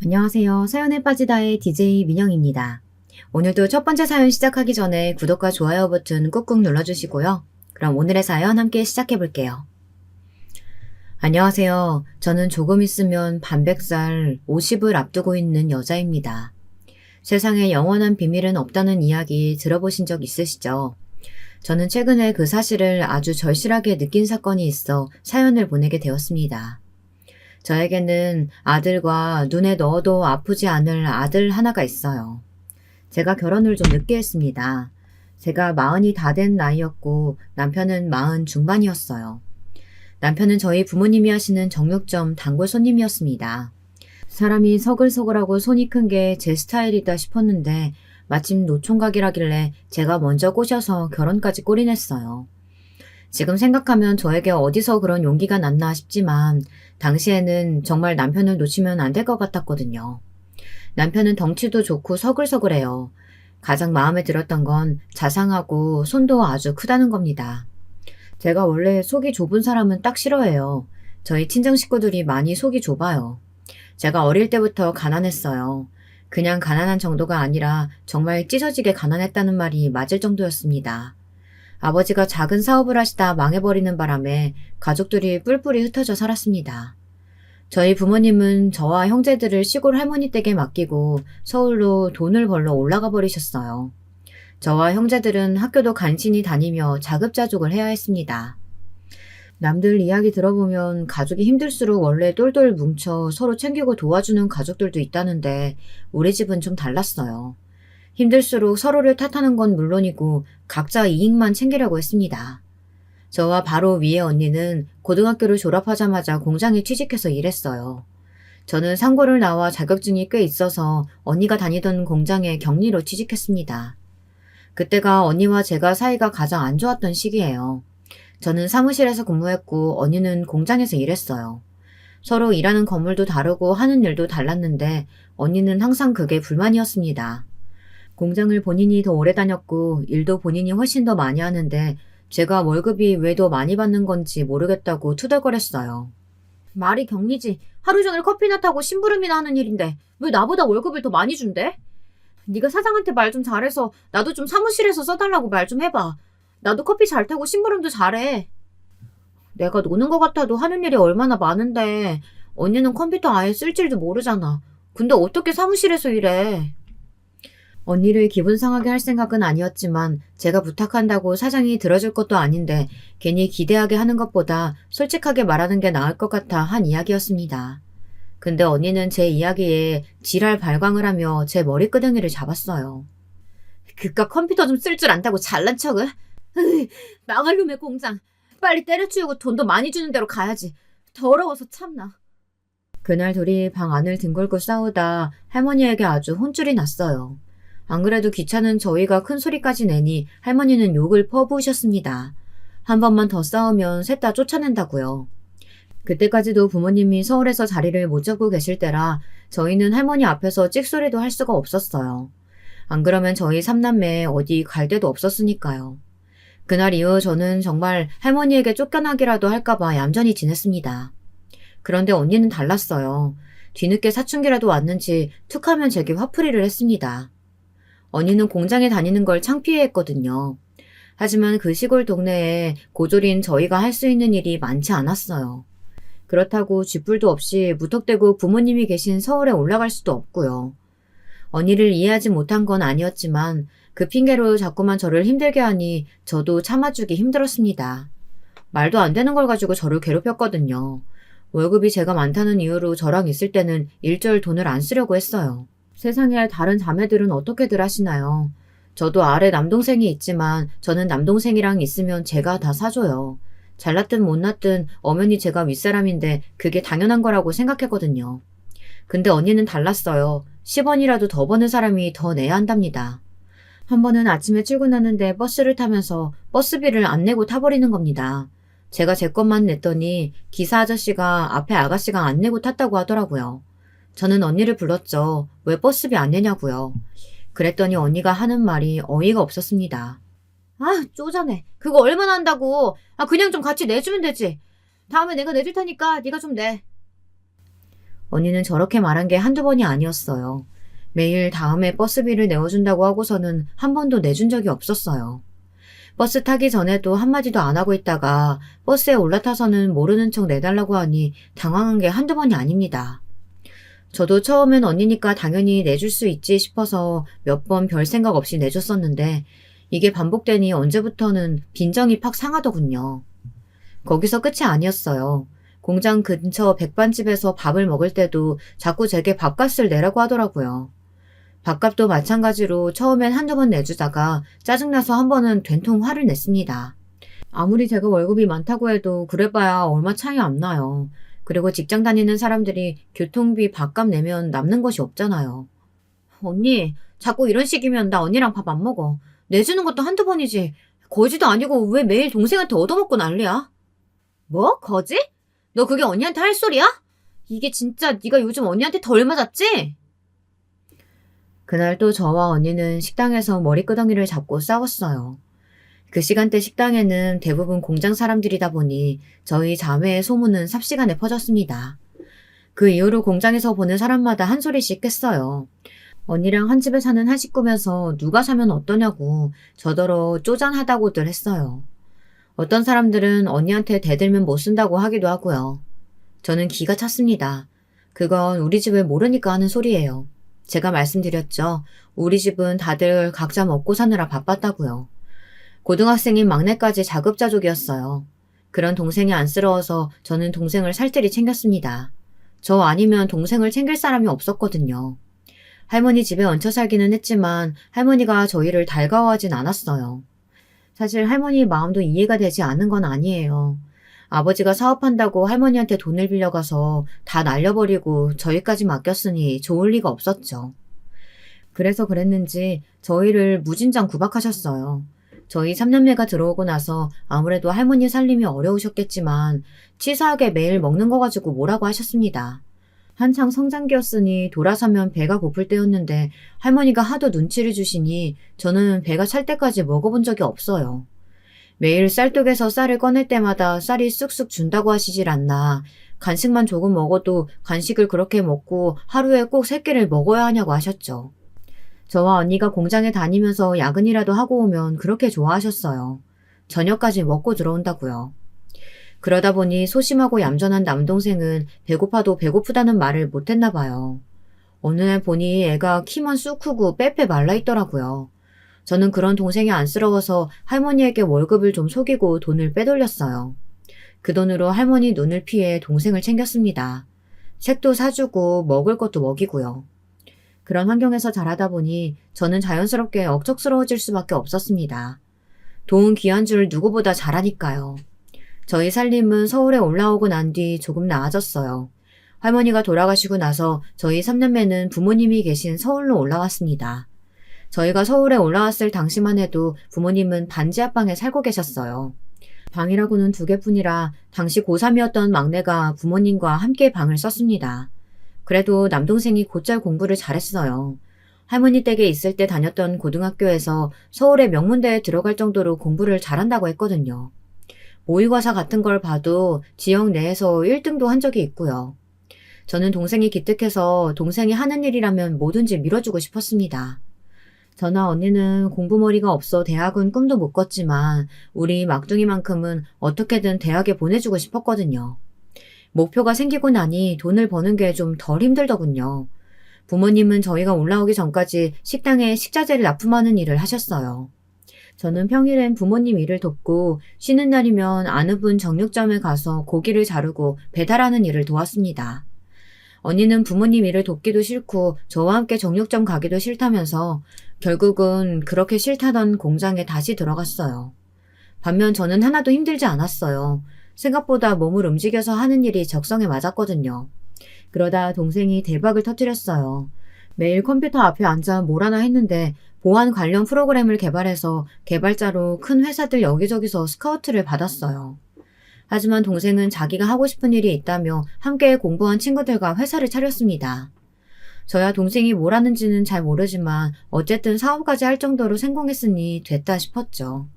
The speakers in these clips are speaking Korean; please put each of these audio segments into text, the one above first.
안녕하세요. 사연에 빠지다의 DJ 민영입니다. 오늘도 첫 번째 사연 시작하기 전에 구독과 좋아요 버튼 꾹꾹 눌러주시고요. 그럼 오늘의 사연 함께 시작해 볼게요. 안녕하세요. 저는 조금 있으면 반백살 50을 앞두고 있는 여자입니다. 세상에 영원한 비밀은 없다는 이야기 들어보신 적 있으시죠? 저는 최근에 그 사실을 아주 절실하게 느낀 사건이 있어 사연을 보내게 되었습니다. 저에게는 아들과 눈에 넣어도 아프지 않을 아들 하나가 있어요. 제가 결혼을 좀 늦게 했습니다. 제가 40이 다 된 나이였고 남편은 40 중반이었어요. 남편은 저희 부모님이 하시는 정육점 단골 손님이었습니다. 사람이 서글서글하고 손이 큰 게 제 스타일이다 싶었는데 마침 노총각이라길래 제가 먼저 꼬셔서 결혼까지 꼬리냈어요. 지금 생각하면 저에게 어디서 그런 용기가 났나 싶지만 당시에는 정말 남편을 놓치면 안 될 것 같았거든요. 남편은 덩치도 좋고 서글서글해요. 가장 마음에 들었던 건 자상하고 손도 아주 크다는 겁니다. 제가 원래 속이 좁은 사람은 딱 싫어해요. 저희 친정 식구들이 많이 속이 좁아요. 제가 어릴 때부터 가난했어요. 그냥 가난한 정도가 아니라 정말 찢어지게 가난했다는 말이 맞을 정도였습니다. 아버지가 작은 사업을 하시다 망해버리는 바람에 가족들이 뿔뿔이 흩어져 살았습니다. 저희 부모님은 저와 형제들을 시골 할머니 댁에 맡기고 서울로 돈을 벌러 올라가 버리셨어요. 저와 형제들은 학교도 간신히 다니며 자급자족을 해야 했습니다. 남들 이야기 들어보면 가족이 힘들수록 원래 똘똘 뭉쳐 서로 챙기고 도와주는 가족들도 있다는데 우리 집은 좀 달랐어요. 힘들수록 서로를 탓하는 건 물론이고 각자 이익만 챙기려고 했습니다. 저와 바로 위에 언니는 고등학교를 졸업하자마자 공장에 취직해서 일했어요. 저는 상고를 나와 자격증이 꽤 있어서 언니가 다니던 공장에 격리로 취직했습니다. 그때가 언니와 제가 사이가 가장 안 좋았던 시기예요. 저는 사무실에서 근무했고 언니는 공장에서 일했어요. 서로 일하는 건물도 다르고 하는 일도 달랐는데 언니는 항상 그게 불만이었습니다. 공장을 본인이 더 오래 다녔고 일도 본인이 훨씬 더 많이 하는데 제가 월급이 왜 더 많이 받는 건지 모르겠다고 투덜거렸어요. 말이 격리지. 하루 종일 커피나 타고 심부름이나 하는 일인데 왜 나보다 월급을 더 많이 준대? 네가 사장한테 말 좀 잘해서 나도 좀 사무실에서 써달라고 말 좀 해봐. 나도 커피 잘 타고 심부름도 잘해. 내가 노는 것 같아도 하는 일이 얼마나 많은데 언니는 컴퓨터 아예 쓸 줄도 모르잖아. 근데 어떻게 사무실에서 일해? 언니를 기분 상하게 할 생각은 아니었지만 제가 부탁한다고 사장이 들어줄 것도 아닌데 괜히 기대하게 하는 것보다 솔직하게 말하는 게 나을 것 같아 한 이야기였습니다. 근데 언니는 제 이야기에 지랄 발광을 하며 제 머리끄댕이를 잡았어요. 그깟 컴퓨터 좀 쓸 줄 안다고 잘난 척을? 망할 놈의 공장. 빨리 때려치우고 돈도 많이 주는 대로 가야지. 더러워서 참나. 그날 둘이 방 안을 뒹굴고 싸우다 할머니에게 아주 혼쭐이 났어요. 안 그래도 귀찮은 저희가 큰 소리까지 내니 할머니는 욕을 퍼부으셨습니다. 한 번만 더 싸우면 셋 다 쫓아낸다고요. 그때까지도 부모님이 서울에서 자리를 못 잡고 계실 때라 저희는 할머니 앞에서 찍소리도 할 수가 없었어요. 안 그러면 저희 삼남매 어디 갈 데도 없었으니까요. 그날 이후 저는 정말 할머니에게 쫓겨나기라도 할까봐 얌전히 지냈습니다. 그런데 언니는 달랐어요. 뒤늦게 사춘기라도 왔는지 툭하면 제게 화풀이를 했습니다. 언니는 공장에 다니는 걸 창피해했거든요. 하지만 그 시골 동네에 고졸인 저희가 할 수 있는 일이 많지 않았어요. 그렇다고 쥐뿔도 없이 무턱대고 부모님이 계신 서울에 올라갈 수도 없고요. 언니를 이해하지 못한 건 아니었지만 그 핑계로 자꾸만 저를 힘들게 하니 저도 참아주기 힘들었습니다. 말도 안 되는 걸 가지고 저를 괴롭혔거든요. 월급이 제가 많다는 이유로 저랑 있을 때는 일절 돈을 안 쓰려고 했어요. 세상에 다른 자매들은 어떻게들 하시나요? 저도 아래 남동생이 있지만 저는 남동생이랑 있으면 제가 다 사줘요. 잘났든 못났든 엄연히 제가 윗사람인데 그게 당연한 거라고 생각했거든요. 근데 언니는 달랐어요. 10원이라도 더 버는 사람이 더 내야 한답니다. 한 번은 아침에 출근하는데 버스를 타면서 버스비를 안 내고 타버리는 겁니다. 제가 제 것만 냈더니 기사 아저씨가 앞에 아가씨가 안 내고 탔다고 하더라고요. 저는 언니를 불렀죠. 왜 버스비 안 내냐고요. 그랬더니 언니가 하는 말이 어이가 없었습니다. 아, 쪼잔해. 그거 얼마나 한다고. 그냥 좀 같이 내주면 되지. 다음에 내가 내줄 테니까 네가 좀 내. 언니는 저렇게 말한 게 한두 번이 아니었어요. 매일 다음에 버스비를 내어준다고 하고서는 한 번도 내준 적이 없었어요. 버스 타기 전에도 한마디도 안 하고 있다가 버스에 올라타서는 모르는 척 내달라고 하니 당황한 게 한두 번이 아닙니다. 저도 처음엔 언니니까 당연히 내줄 수 있지 싶어서 몇 번 별 생각 없이 내줬었는데 이게 반복되니 언제부터는 빈정이 팍 상하더군요. 거기서 끝이 아니었어요. 공장 근처 백반집에서 밥을 먹을 때도 자꾸 제게 밥값을 내라고 하더라고요. 밥값도 마찬가지로 처음엔 한두 번 내주다가 짜증나서 한 번은 된통 화를 냈습니다. 아무리 제가 월급이 많다고 해도 그래봐야 얼마 차이 안 나요. 그리고 직장 다니는 사람들이 교통비 밥값 내면 남는 것이 없잖아요. 언니, 자꾸 이런 식이면 나 언니랑 밥 안 먹어. 내주는 것도 한두 번이지. 거지도 아니고 왜 매일 동생한테 얻어먹고 난리야? 뭐? 거지? 너 그게 언니한테 할 소리야? 이게 진짜 네가 요즘 언니한테 덜 맞았지? 그날 또 저와 언니는 식당에서 머리끄덩이를 잡고 싸웠어요. 그 시간대 식당에는 대부분 공장 사람들이다 보니 저희 자매의 소문은 삽시간에 퍼졌습니다. 그 이후로 공장에서 보는 사람마다 한 소리씩 했어요. 언니랑 한 집에 사는 한 식구면서 누가 사면 어떠냐고 저더러 쪼잔하다고들 했어요. 어떤 사람들은 언니한테 대들면 못 쓴다고 하기도 하고요. 저는 기가 찼습니다. 그건 우리 집을 모르니까 하는 소리예요. 제가 말씀드렸죠. 우리 집은 다들 각자 먹고 사느라 바빴다고요. 고등학생인 막내까지 자급자족이었어요. 그런 동생이 안쓰러워서 저는 동생을 살뜰히 챙겼습니다. 저 아니면 동생을 챙길 사람이 없었거든요. 할머니 집에 얹혀 살기는 했지만 할머니가 저희를 달가워하진 않았어요. 사실 할머니 마음도 이해가 되지 않는 건 아니에요. 아버지가 사업한다고 할머니한테 돈을 빌려가서 다 날려버리고 저희까지 맡겼으니 좋을 리가 없었죠. 그래서 그랬는지 저희를 무진장 구박하셨어요. 저희 3남매가 들어오고 나서 아무래도 할머니 살림이 어려우셨겠지만 치사하게 매일 먹는 거 가지고 뭐라고 하셨습니다. 한창 성장기였으니 돌아서면 배가 고플 때였는데 할머니가 하도 눈치를 주시니 저는 배가 찰 때까지 먹어본 적이 없어요. 매일 쌀독에서 쌀을 꺼낼 때마다 쌀이 쑥쑥 준다고 하시질 않나. 간식만 조금 먹어도 간식을 그렇게 먹고 하루에 꼭 3끼를 먹어야 하냐고 하셨죠. 저와 언니가 공장에 다니면서 야근이라도 하고 오면 그렇게 좋아하셨어요. 저녁까지 먹고 들어온다고요. 그러다 보니 소심하고 얌전한 남동생은 배고파도 배고프다는 말을 못했나 봐요. 어느 날 보니 애가 키만 쑥 크고 빼빼 말라있더라고요. 저는 그런 동생이 안쓰러워서 할머니에게 월급을 좀 속이고 돈을 빼돌렸어요. 그 돈으로 할머니 눈을 피해 동생을 챙겼습니다. 책도 사주고 먹을 것도 먹이고요. 그런 환경에서 자라다 보니 저는 자연스럽게 억척스러워질 수밖에 없었습니다. 돈 귀한 줄 누구보다 잘 아니까요. 저희 살림은 서울에 올라오고 난 뒤 조금 나아졌어요. 할머니가 돌아가시고 나서 저희 3남매는 부모님이 계신 서울로 올라왔습니다. 저희가 서울에 올라왔을 당시만 해도 부모님은 반지 앞방에 살고 계셨어요. 방이라고는 2개뿐이라 당시 고3이었던 막내가 부모님과 함께 방을 썼습니다. 그래도 남동생이 곧잘 공부를 잘했어요. 할머니 댁에 있을 때 다녔던 고등학교에서 서울의 명문대에 들어갈 정도로 공부를 잘한다고 했거든요. 모의고사 같은 걸 봐도 지역 내에서 1등도 한 적이 있고요. 저는 동생이 기특해서 동생이 하는 일이라면 뭐든지 밀어주고 싶었습니다. 저나 언니는 공부머리가 없어 대학은 꿈도 못 꿨지만 우리 막둥이만큼은 어떻게든 대학에 보내주고 싶었거든요. 목표가 생기고 나니 돈을 버는 게 좀 덜 힘들더군요. 부모님은 저희가 올라오기 전까지 식당에 식자재를 납품하는 일을 하셨어요. 저는 평일엔 부모님 일을 돕고 쉬는 날이면 아느 분 정육점에 가서 고기를 자르고 배달하는 일을 도왔습니다. 언니는 부모님 일을 돕기도 싫고 저와 함께 정육점 가기도 싫다면서 결국은 그렇게 싫다던 공장에 다시 들어갔어요. 반면 저는 하나도 힘들지 않았어요. 생각보다 몸을 움직여서 하는 일이 적성에 맞았거든요. 그러다 동생이 대박을 터뜨렸어요. 매일 컴퓨터 앞에 앉아 뭘 하나 했는데 보안 관련 프로그램을 개발해서 개발자로 큰 회사들 여기저기서 스카우트를 받았어요. 하지만 동생은 자기가 하고 싶은 일이 있다며 함께 공부한 친구들과 회사를 차렸습니다. 저야 동생이 뭘 하는지는 잘 모르지만 어쨌든 사업까지 할 정도로 성공했으니 됐다 싶었죠.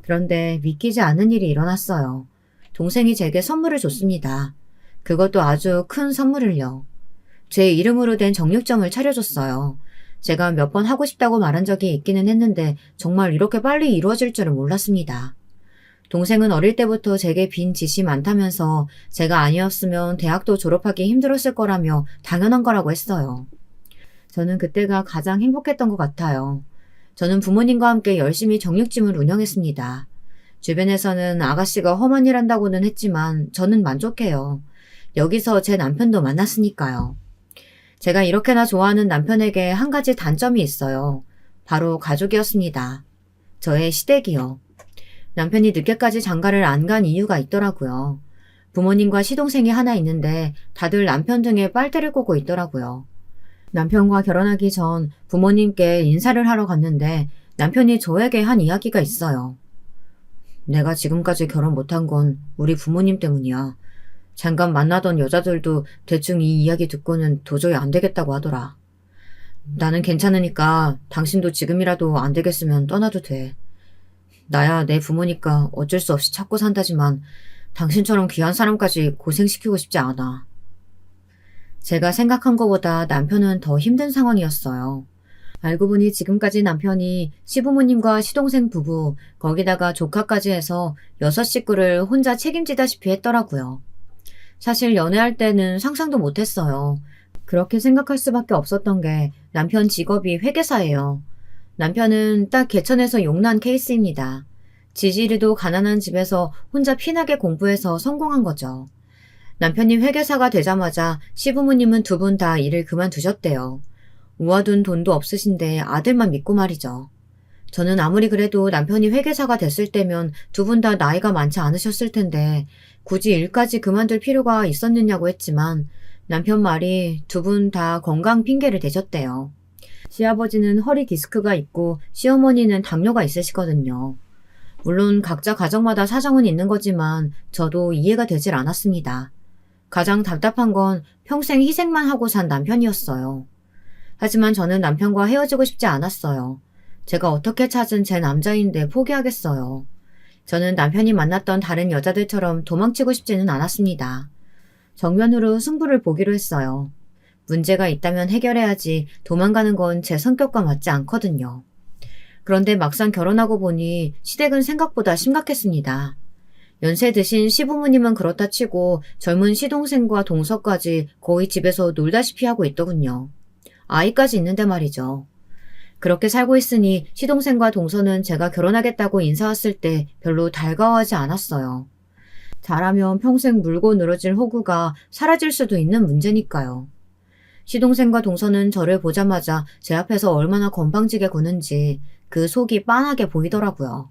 그런데 믿기지 않은 일이 일어났어요. 동생이 제게 선물을 줬습니다. 그것도 아주 큰 선물을요. 제 이름으로 된 정육점을 차려줬어요. 제가 몇 번 하고 싶다고 말한 적이 있기는 했는데 정말 이렇게 빨리 이루어질 줄은 몰랐습니다. 동생은 어릴 때부터 제게 빈 짓이 많다면서 제가 아니었으면 대학도 졸업하기 힘들었을 거라며 당연한 거라고 했어요. 저는 그때가 가장 행복했던 것 같아요. 저는 부모님과 함께 열심히 정육점을 운영했습니다. 주변에서는 아가씨가 험한 일 한다고는 했지만 저는 만족해요. 여기서 제 남편도 만났으니까요. 제가 이렇게나 좋아하는 남편에게 한 가지 단점이 있어요. 바로 가족이었습니다. 저의 시댁이요. 남편이 늦게까지 장가를 안 간 이유가 있더라고요. 부모님과 시동생이 하나 있는데 다들 남편 등에 빨대를 꽂고 있더라고요. 남편과 결혼하기 전 부모님께 인사를 하러 갔는데 남편이 저에게 한 이야기가 있어요. 내가 지금까지 결혼 못한 건 우리 부모님 때문이야. 잠깐 만나던 여자들도 대충 이 이야기 듣고는 도저히 안 되겠다고 하더라. 나는 괜찮으니까 당신도 지금이라도 안 되겠으면 떠나도 돼. 나야 내 부모니까 어쩔 수 없이 찾고 산다지만 당신처럼 귀한 사람까지 고생시키고 싶지 않아. 제가 생각한 것보다 남편은 더 힘든 상황이었어요. 알고 보니 지금까지 남편이 시부모님과 시동생 부부, 거기다가 조카까지 해서 6식구를 혼자 책임지다시피 했더라고요. 사실 연애할 때는 상상도 못했어요. 그렇게 생각할 수밖에 없었던 게 남편 직업이 회계사예요. 남편은 딱 개천에서 용난 케이스입니다. 지지리도 가난한 집에서 혼자 피나게 공부해서 성공한 거죠. 남편이 회계사가 되자마자 시부모님은 두 분 다 일을 그만두셨대요. 모아둔 돈도 없으신데 아들만 믿고 말이죠. 저는 아무리 그래도 남편이 회계사가 됐을 때면 두 분 다 나이가 많지 않으셨을 텐데 굳이 일까지 그만둘 필요가 있었느냐고 했지만 남편 말이 두 분 다 건강 핑계를 대셨대요. 시아버지는 허리 디스크가 있고 시어머니는 당뇨가 있으시거든요. 물론 각자 가정마다 사정은 있는 거지만 저도 이해가 되질 않았습니다. 가장 답답한 건 평생 희생만 하고 산 남편이었어요. 하지만 저는 남편과 헤어지고 싶지 않았어요. 제가 어떻게 찾은 제 남자인데 포기하겠어요. 저는 남편이 만났던 다른 여자들처럼 도망치고 싶지는 않았습니다. 정면으로 승부를 보기로 했어요. 문제가 있다면 해결해야지 도망가는 건 제 성격과 맞지 않거든요. 그런데 막상 결혼하고 보니 시댁은 생각보다 심각했습니다. 연세 드신 시부모님은 그렇다 치고 젊은 시동생과 동서까지 거의 집에서 놀다시피 하고 있더군요. 아이까지 있는데 말이죠. 그렇게 살고 있으니 시동생과 동서는 제가 결혼하겠다고 인사 왔을 때 별로 달가워하지 않았어요. 잘하면 평생 물고 늘어질 호구가 사라질 수도 있는 문제니까요. 시동생과 동서는 저를 보자마자 제 앞에서 얼마나 건방지게 구는지 그 속이 빤하게 보이더라고요.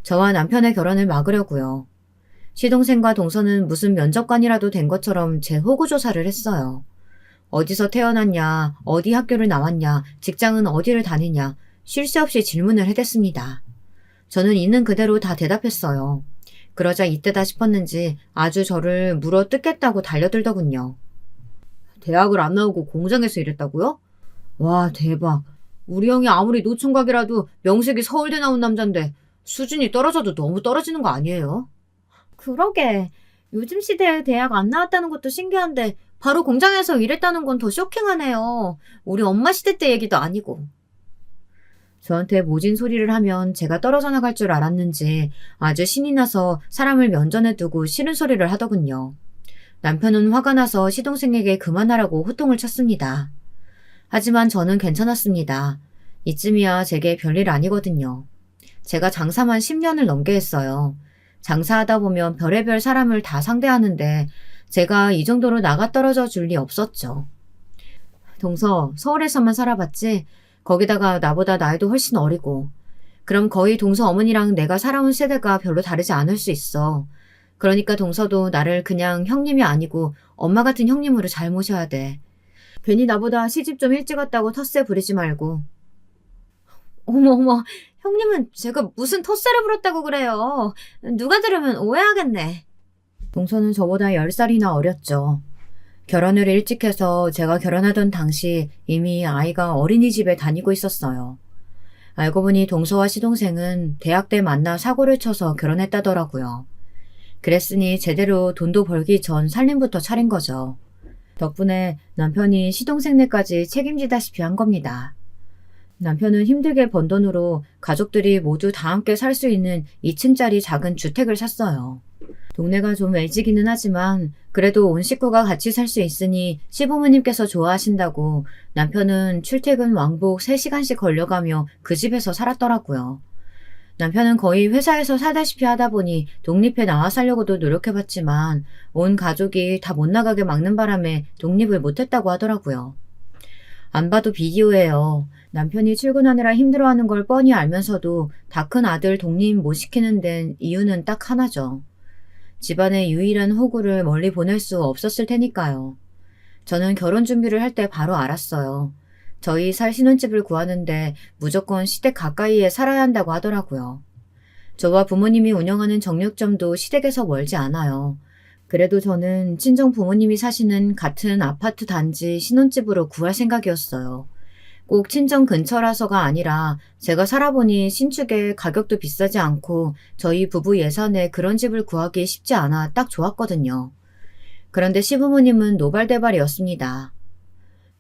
저와 남편의 결혼을 막으려고요. 시동생과 동서는 무슨 면접관이라도 된 것처럼 제 호구조사를 했어요. 어디서 태어났냐, 어디 학교를 나왔냐, 직장은 어디를 다니냐, 쉴 새 없이 질문을 해댔습니다. 저는 있는 그대로 다 대답했어요. 그러자 이때다 싶었는지 아주 저를 물어 뜯겠다고 달려들더군요. 대학을 안 나오고 공장에서 일했다고요? 와, 대박. 우리 형이 아무리 노총각이라도 명색이 서울대 나온 남잔데 수준이 떨어져도 너무 떨어지는 거 아니에요? 그러게. 요즘 시대에 대학 안 나왔다는 것도 신기한데 바로 공장에서 일했다는 건 더 쇼킹하네요. 우리 엄마 시대 때 얘기도 아니고. 저한테 모진 소리를 하면 제가 떨어져 나갈 줄 알았는지 아주 신이 나서 사람을 면전에 두고 싫은 소리를 하더군요. 남편은 화가 나서 시동생에게 그만하라고 호통을 쳤습니다. 하지만 저는 괜찮았습니다. 이쯤이야 제게 별일 아니거든요. 제가 장사만 10년을 넘게 했어요. 장사하다 보면 별의별 사람을 다 상대하는데 제가 이 정도로 나가떨어져 줄 리 없었죠. 동서, 서울에서만 살아봤지? 거기다가 나보다 나이도 훨씬 어리고. 그럼 거의 동서 어머니랑 내가 살아온 세대가 별로 다르지 않을 수 있어. 그러니까 동서도 나를 그냥 형님이 아니고 엄마 같은 형님으로 잘 모셔야 돼. 괜히 나보다 시집 좀 일찍 왔다고 텃세 부리지 말고. 어머, 형님은 제가 무슨 텃세를 부렸다고 그래요. 누가 들으면 오해하겠네. 동서는 저보다 10살이나 어렸죠. 결혼을 일찍 해서 제가 결혼하던 당시 이미 아이가 어린이집에 다니고 있었어요. 알고 보니 동서와 시동생은 대학 때 만나 사고를 쳐서 결혼했다더라고요. 그랬으니 제대로 돈도 벌기 전 살림부터 차린 거죠. 덕분에 남편이 시동생네까지 책임지다시피 한 겁니다. 남편은 힘들게 번 돈으로 가족들이 모두 다 함께 살 수 있는 2층짜리 작은 주택을 샀어요. 동네가 좀 외지기는 하지만 그래도 온 식구가 같이 살 수 있으니 시부모님께서 좋아하신다고 남편은 출퇴근 왕복 3시간씩 걸려가며 그 집에서 살았더라고요. 남편은 거의 회사에서 살다시피 하다 보니 독립해 나와 살려고도 노력해봤지만 온 가족이 다 못 나가게 막는 바람에 독립을 못했다고 하더라고요. 안 봐도 비디오예요. 남편이 출근하느라 힘들어하는 걸 뻔히 알면서도 다 큰 아들 독립 못 시키는 데는 이유는 딱 하나죠. 집안의 유일한 호구를 멀리 보낼 수 없었을 테니까요. 저는 결혼 준비를 할 때 바로 알았어요. 저희 살 신혼집을 구하는데 무조건 시댁 가까이에 살아야 한다고 하더라고요. 저와 부모님이 운영하는 정육점도 시댁에서 멀지 않아요. 그래도 저는 친정 부모님이 사시는 같은 아파트 단지 신혼집으로 구할 생각이었어요. 꼭 친정 근처라서가 아니라 제가 살아보니 신축에 가격도 비싸지 않고 저희 부부 예산에 그런 집을 구하기 쉽지 않아 딱 좋았거든요. 그런데 시부모님은 노발대발이었습니다.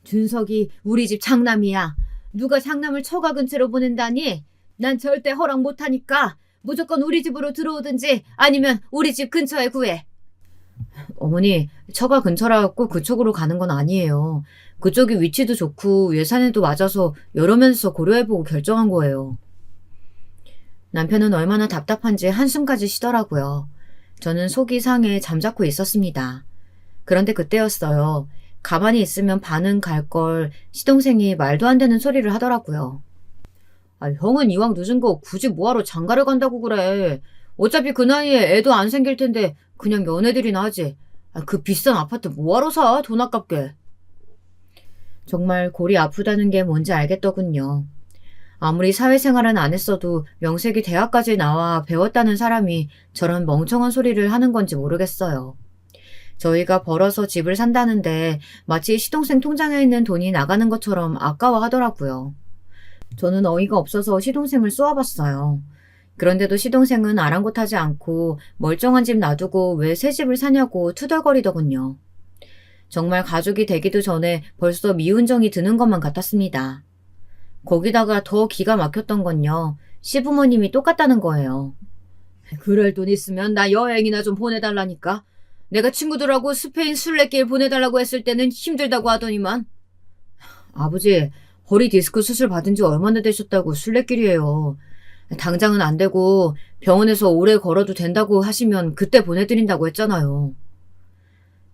준석이 우리 집 장남이야. 누가 장남을 처가 근처로 보낸다니? 난 절대 허락 못하니까 무조건 우리 집으로 들어오든지 아니면 우리 집 근처에 구해. 어머니, 처가 근처라 꼭 그쪽으로 가는 건 아니에요. 그쪽이 위치도 좋고 예산에도 맞아서 여러 면에서 고려해보고 결정한 거예요. 남편은 얼마나 답답한지 한숨까지 쉬더라고요. 저는 속이 상해 잠자코 있었습니다. 그런데 그때였어요. 가만히 있으면 반은 갈 걸 시동생이 말도 안 되는 소리를 하더라고요. 형은 이왕 늦은 거 굳이 뭐하러 장가를 간다고 그래. 어차피 그 나이에 애도 안 생길 텐데 그냥 연애들이나 하지. 그 비싼 아파트 뭐하러 사? 돈 아깝게. 정말 골이 아프다는 게 뭔지 알겠더군요. 아무리 사회생활은 안 했어도 명색이 대학까지 나와 배웠다는 사람이 저런 멍청한 소리를 하는 건지 모르겠어요. 저희가 벌어서 집을 산다는데 마치 시동생 통장에 있는 돈이 나가는 것처럼 아까워하더라고요. 저는 어이가 없어서 시동생을 쏘아봤어요. 그런데도 시동생은 아랑곳하지 않고 멀쩡한 집 놔두고 왜 새 집을 사냐고 투덜거리더군요. 정말 가족이 되기도 전에 벌써 미운정이 드는 것만 같았습니다. 거기다가 더 기가 막혔던 건요. 시부모님이 똑같다는 거예요. 그럴 돈 있으면 나 여행이나 좀 보내달라니까. 내가 친구들하고 스페인 순례길 보내달라고 했을 때는 힘들다고 하더니만. 아버지, 허리 디스크 수술 받은 지 얼마나 되셨다고 순례길이에요. 당장은 안 되고 병원에서 오래 걸어도 된다고 하시면 그때 보내드린다고 했잖아요.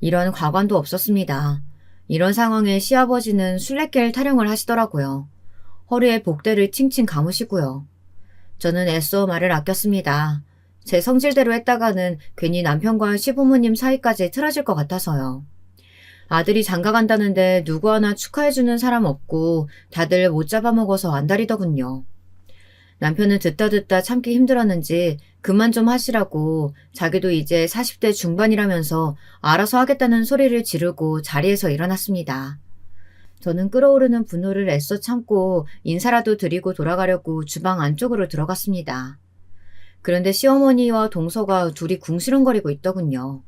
이런 과관도 없었습니다. 이런 상황에 시아버지는 순례길 타령을 하시더라고요. 허리에 복대를 칭칭 감으시고요. 저는 애써 말을 아꼈습니다. 제 성질대로 했다가는 괜히 남편과 시부모님 사이까지 틀어질 것 같아서요. 아들이 장가간다는데 누구 하나 축하해주는 사람 없고 다들 못 잡아먹어서 안달이더군요. 남편은 듣다 참기 힘들었는지 그만 좀 하시라고 자기도 이제 40대 중반이라면서 알아서 하겠다는 소리를 지르고 자리에서 일어났습니다. 저는 끓어오르는 분노를 애써 참고 인사라도 드리고 돌아가려고 주방 안쪽으로 들어갔습니다. 그런데 시어머니와 동서가 둘이 궁시렁거리고 있더군요.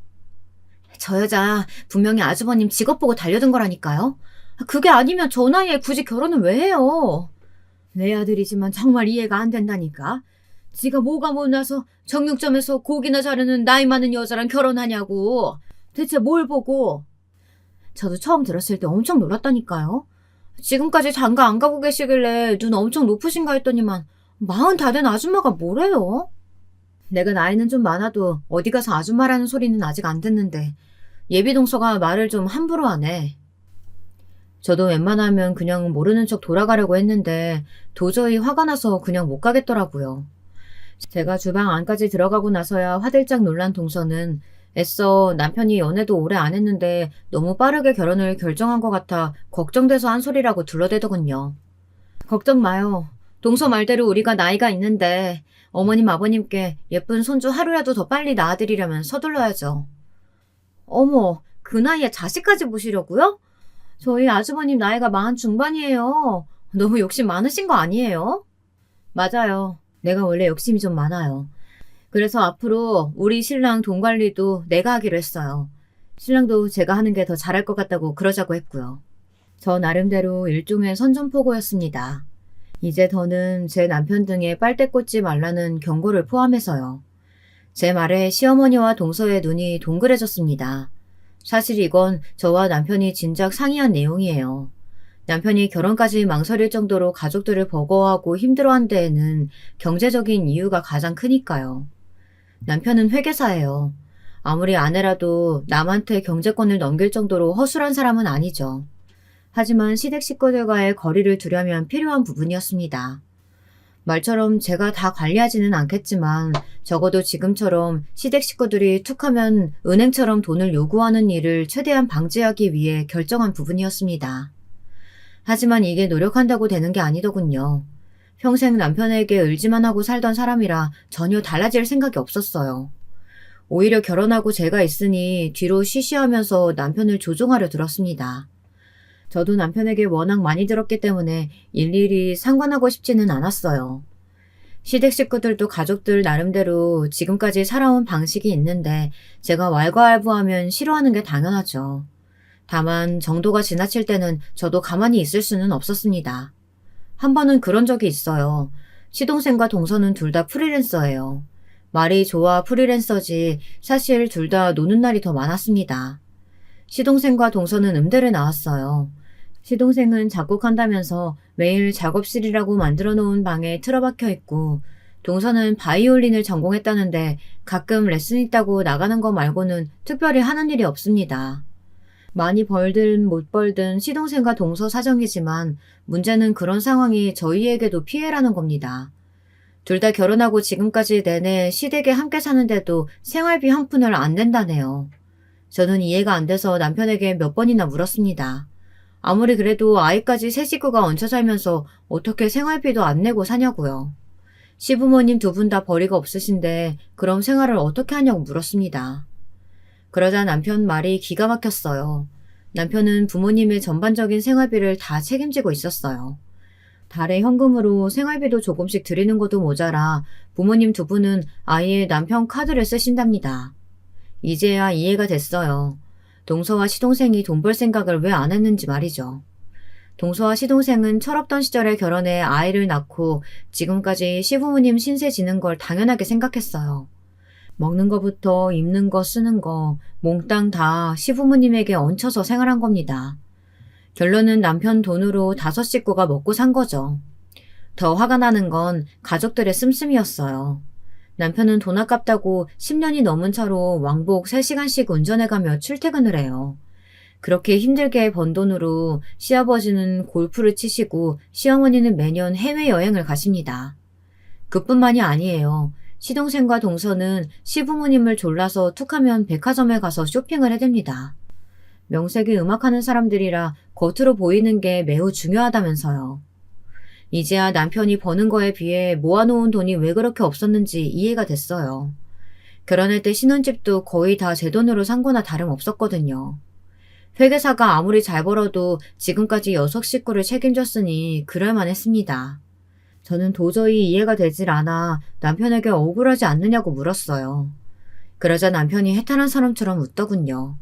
저 여자 분명히 아주버님 직업 보고 달려든 거라니까요. 그게 아니면 저 나이에 굳이 결혼을 왜 해요? 내 아들이지만 정말 이해가 안 된다니까. 지가 뭐가 못나서 정육점에서 고기나 자르는 나이 많은 여자랑 결혼하냐고. 대체 뭘 보고. 저도 처음 들었을 때 엄청 놀랐다니까요. 지금까지 장가 안 가고 계시길래 눈 엄청 높으신가 했더니만 40 다 된 아줌마가 뭐래요? 내가 나이는 좀 많아도 어디 가서 아줌마라는 소리는 아직 안 듣는데 예비동서가 말을 좀 함부로 하네. 저도 웬만하면 그냥 모르는 척 돌아가려고 했는데 도저히 화가 나서 그냥 못 가겠더라고요. 제가 주방 안까지 들어가고 나서야 화들짝 놀란 동서는 애써 남편이 연애도 오래 안 했는데 너무 빠르게 결혼을 결정한 것 같아 걱정돼서 한 소리라고 둘러대더군요. 걱정 마요. 동서 말대로 우리가 나이가 있는데 어머님 아버님께 예쁜 손주 하루라도 더 빨리 낳아드리려면 서둘러야죠. 어머, 그 나이에 자식까지 보시려고요? 저희 아주버님 나이가 40 중반이에요. 너무 욕심 많으신 거 아니에요? 맞아요. 내가 원래 욕심이 좀 많아요. 그래서 앞으로 우리 신랑 돈 관리도 내가 하기로 했어요. 신랑도 제가 하는 게 더 잘할 것 같다고 그러자고 했고요. 저 나름대로 일종의 선전포고였습니다. 이제 더는 제 남편 등에 빨대 꽂지 말라는 경고를 포함해서요. 제 말에 시어머니와 동서의 눈이 동그래졌습니다. 사실 이건 저와 남편이 진작 상의한 내용이에요. 남편이 결혼까지 망설일 정도로 가족들을 버거워하고 힘들어한 데에는 경제적인 이유가 가장 크니까요. 남편은 회계사예요. 아무리 아내라도 남한테 경제권을 넘길 정도로 허술한 사람은 아니죠. 하지만 시댁 식구들과의 거리를 두려면 필요한 부분이었습니다. 말처럼 제가 다 관리하지는 않겠지만 적어도 지금처럼 시댁 식구들이 툭하면 은행처럼 돈을 요구하는 일을 최대한 방지하기 위해 결정한 부분이었습니다. 하지만 이게 노력한다고 되는 게 아니더군요. 평생 남편에게 의지만 하고 살던 사람이라 전혀 달라질 생각이 없었어요. 오히려 결혼하고 제가 있으니 뒤로 쉬쉬하면서 남편을 조종하려 들었습니다. 저도 남편에게 워낙 많이 들었기 때문에 일일이 상관하고 싶지는 않았어요. 시댁 식구들도 가족들 나름대로 지금까지 살아온 방식이 있는데 제가 왈가왈부하면 싫어하는 게 당연하죠. 다만 정도가 지나칠 때는 저도 가만히 있을 수는 없었습니다. 한 번은 그런 적이 있어요. 시동생과 동서는 둘 다 프리랜서예요. 말이 좋아 프리랜서지 사실 둘 다 노는 날이 더 많았습니다. 시동생과 동서는 음대를 나왔어요. 시동생은 작곡한다면서 매일 작업실이라고 만들어 놓은 방에 틀어박혀 있고 동서는 바이올린을 전공했다는데 가끔 레슨 있다고 나가는 거 말고는 특별히 하는 일이 없습니다. 많이 벌든 못 벌든 시동생과 동서 사정이지만 문제는 그런 상황이 저희에게도 피해라는 겁니다. 둘 다 결혼하고 지금까지 내내 시댁에 함께 사는데도 생활비 한 푼을 안 낸다네요. 저는 이해가 안 돼서 남편에게 몇 번이나 물었습니다. 아무리 그래도 아이까지 세 식구가 얹혀 살면서 어떻게 생활비도 안 내고 사냐고요. 시부모님 두 분 다 벌이가 없으신데 그럼 생활을 어떻게 하냐고 물었습니다. 그러자 남편 말이 기가 막혔어요. 남편은 부모님의 전반적인 생활비를 다 책임지고 있었어요. 달에 현금으로 생활비도 조금씩 드리는 것도 모자라 부모님 두 분은 아예 남편 카드를 쓰신답니다. 이제야 이해가 됐어요. 동서와 시동생이 돈 벌 생각을 왜 안 했는지 말이죠. 동서와 시동생은 철없던 시절에 결혼해 아이를 낳고 지금까지 시부모님 신세 지는 걸 당연하게 생각했어요. 먹는 거부터 입는 거 쓰는 거 몽땅 다 시부모님에게 얹혀서 생활한 겁니다. 결론은 남편 돈으로 5 식구가 먹고 산 거죠. 더 화가 나는 건 가족들의 씀씀이었어요. 남편은 돈 아깝다고 10년이 넘은 차로 왕복 3시간씩 운전해가며 출퇴근을 해요. 그렇게 힘들게 번 돈으로 시아버지는 골프를 치시고 시어머니는 매년 해외여행을 가십니다. 그뿐만이 아니에요. 시동생과 동서는 시부모님을 졸라서 툭하면 백화점에 가서 쇼핑을 해댑니다. 명색이 음악하는 사람들이라 겉으로 보이는 게 매우 중요하다면서요. 이제야 남편이 버는 거에 비해 모아놓은 돈이 왜 그렇게 없었는지 이해가 됐어요. 결혼할 때 신혼집도 거의 다 제 돈으로 산 거나 다름없었거든요. 회계사가 아무리 잘 벌어도 지금까지 6 식구를 책임졌으니 그럴만 했습니다. 저는 도저히 이해가 되질 않아 남편에게 억울하지 않느냐고 물었어요. 그러자 남편이 해탈한 사람처럼 웃더군요.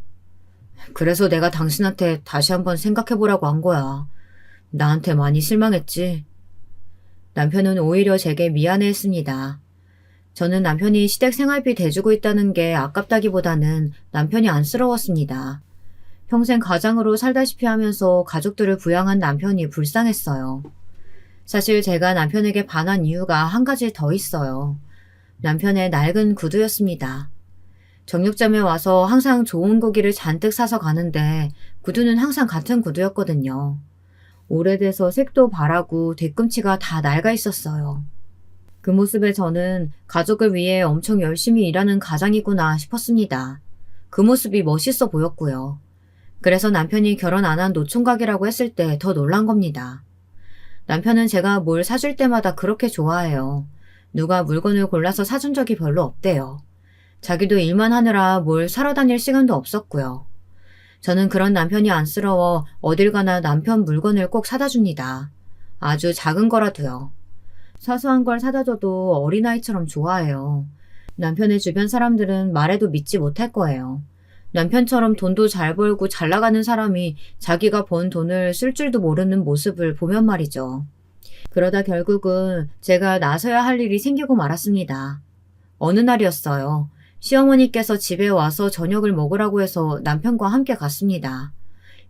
그래서 내가 당신한테 다시 한번 생각해보라고 한 거야. 나한테 많이 실망했지? 남편은 오히려 제게 미안해했습니다. 저는 남편이 시댁 생활비 대주고 있다는 게 아깝다기보다는 남편이 안쓰러웠습니다. 평생 가장으로 살다시피 하면서 가족들을 부양한 남편이 불쌍했어요. 사실 제가 남편에게 반한 이유가 한 가지 더 있어요. 남편의 낡은 구두였습니다. 정육점에 와서 항상 좋은 고기를 잔뜩 사서 가는데 구두는 항상 같은 구두였거든요. 오래돼서 색도 바라고 뒤꿈치가 다 낡아 있었어요. 그 모습에 저는 가족을 위해 엄청 열심히 일하는 가장이구나 싶었습니다. 그 모습이 멋있어 보였고요. 그래서 남편이 결혼 안 한 노총각이라고 했을 때 더 놀란 겁니다. 남편은 제가 뭘 사줄 때마다 그렇게 좋아해요. 누가 물건을 골라서 사준 적이 별로 없대요. 자기도 일만 하느라 뭘 사러 다닐 시간도 없었고요. 저는 그런 남편이 안쓰러워 어딜 가나 남편 물건을 꼭 사다 줍니다. 아주 작은 거라도요. 사소한 걸 사다 줘도 어린아이처럼 좋아해요. 남편의 주변 사람들은 말해도 믿지 못할 거예요. 남편처럼 돈도 잘 벌고 잘 나가는 사람이 자기가 번 돈을 쓸 줄도 모르는 모습을 보면 말이죠. 그러다 결국은 제가 나서야 할 일이 생기고 말았습니다. 어느 날이었어요. 시어머니께서 집에 와서 저녁을 먹으라고 해서 남편과 함께 갔습니다.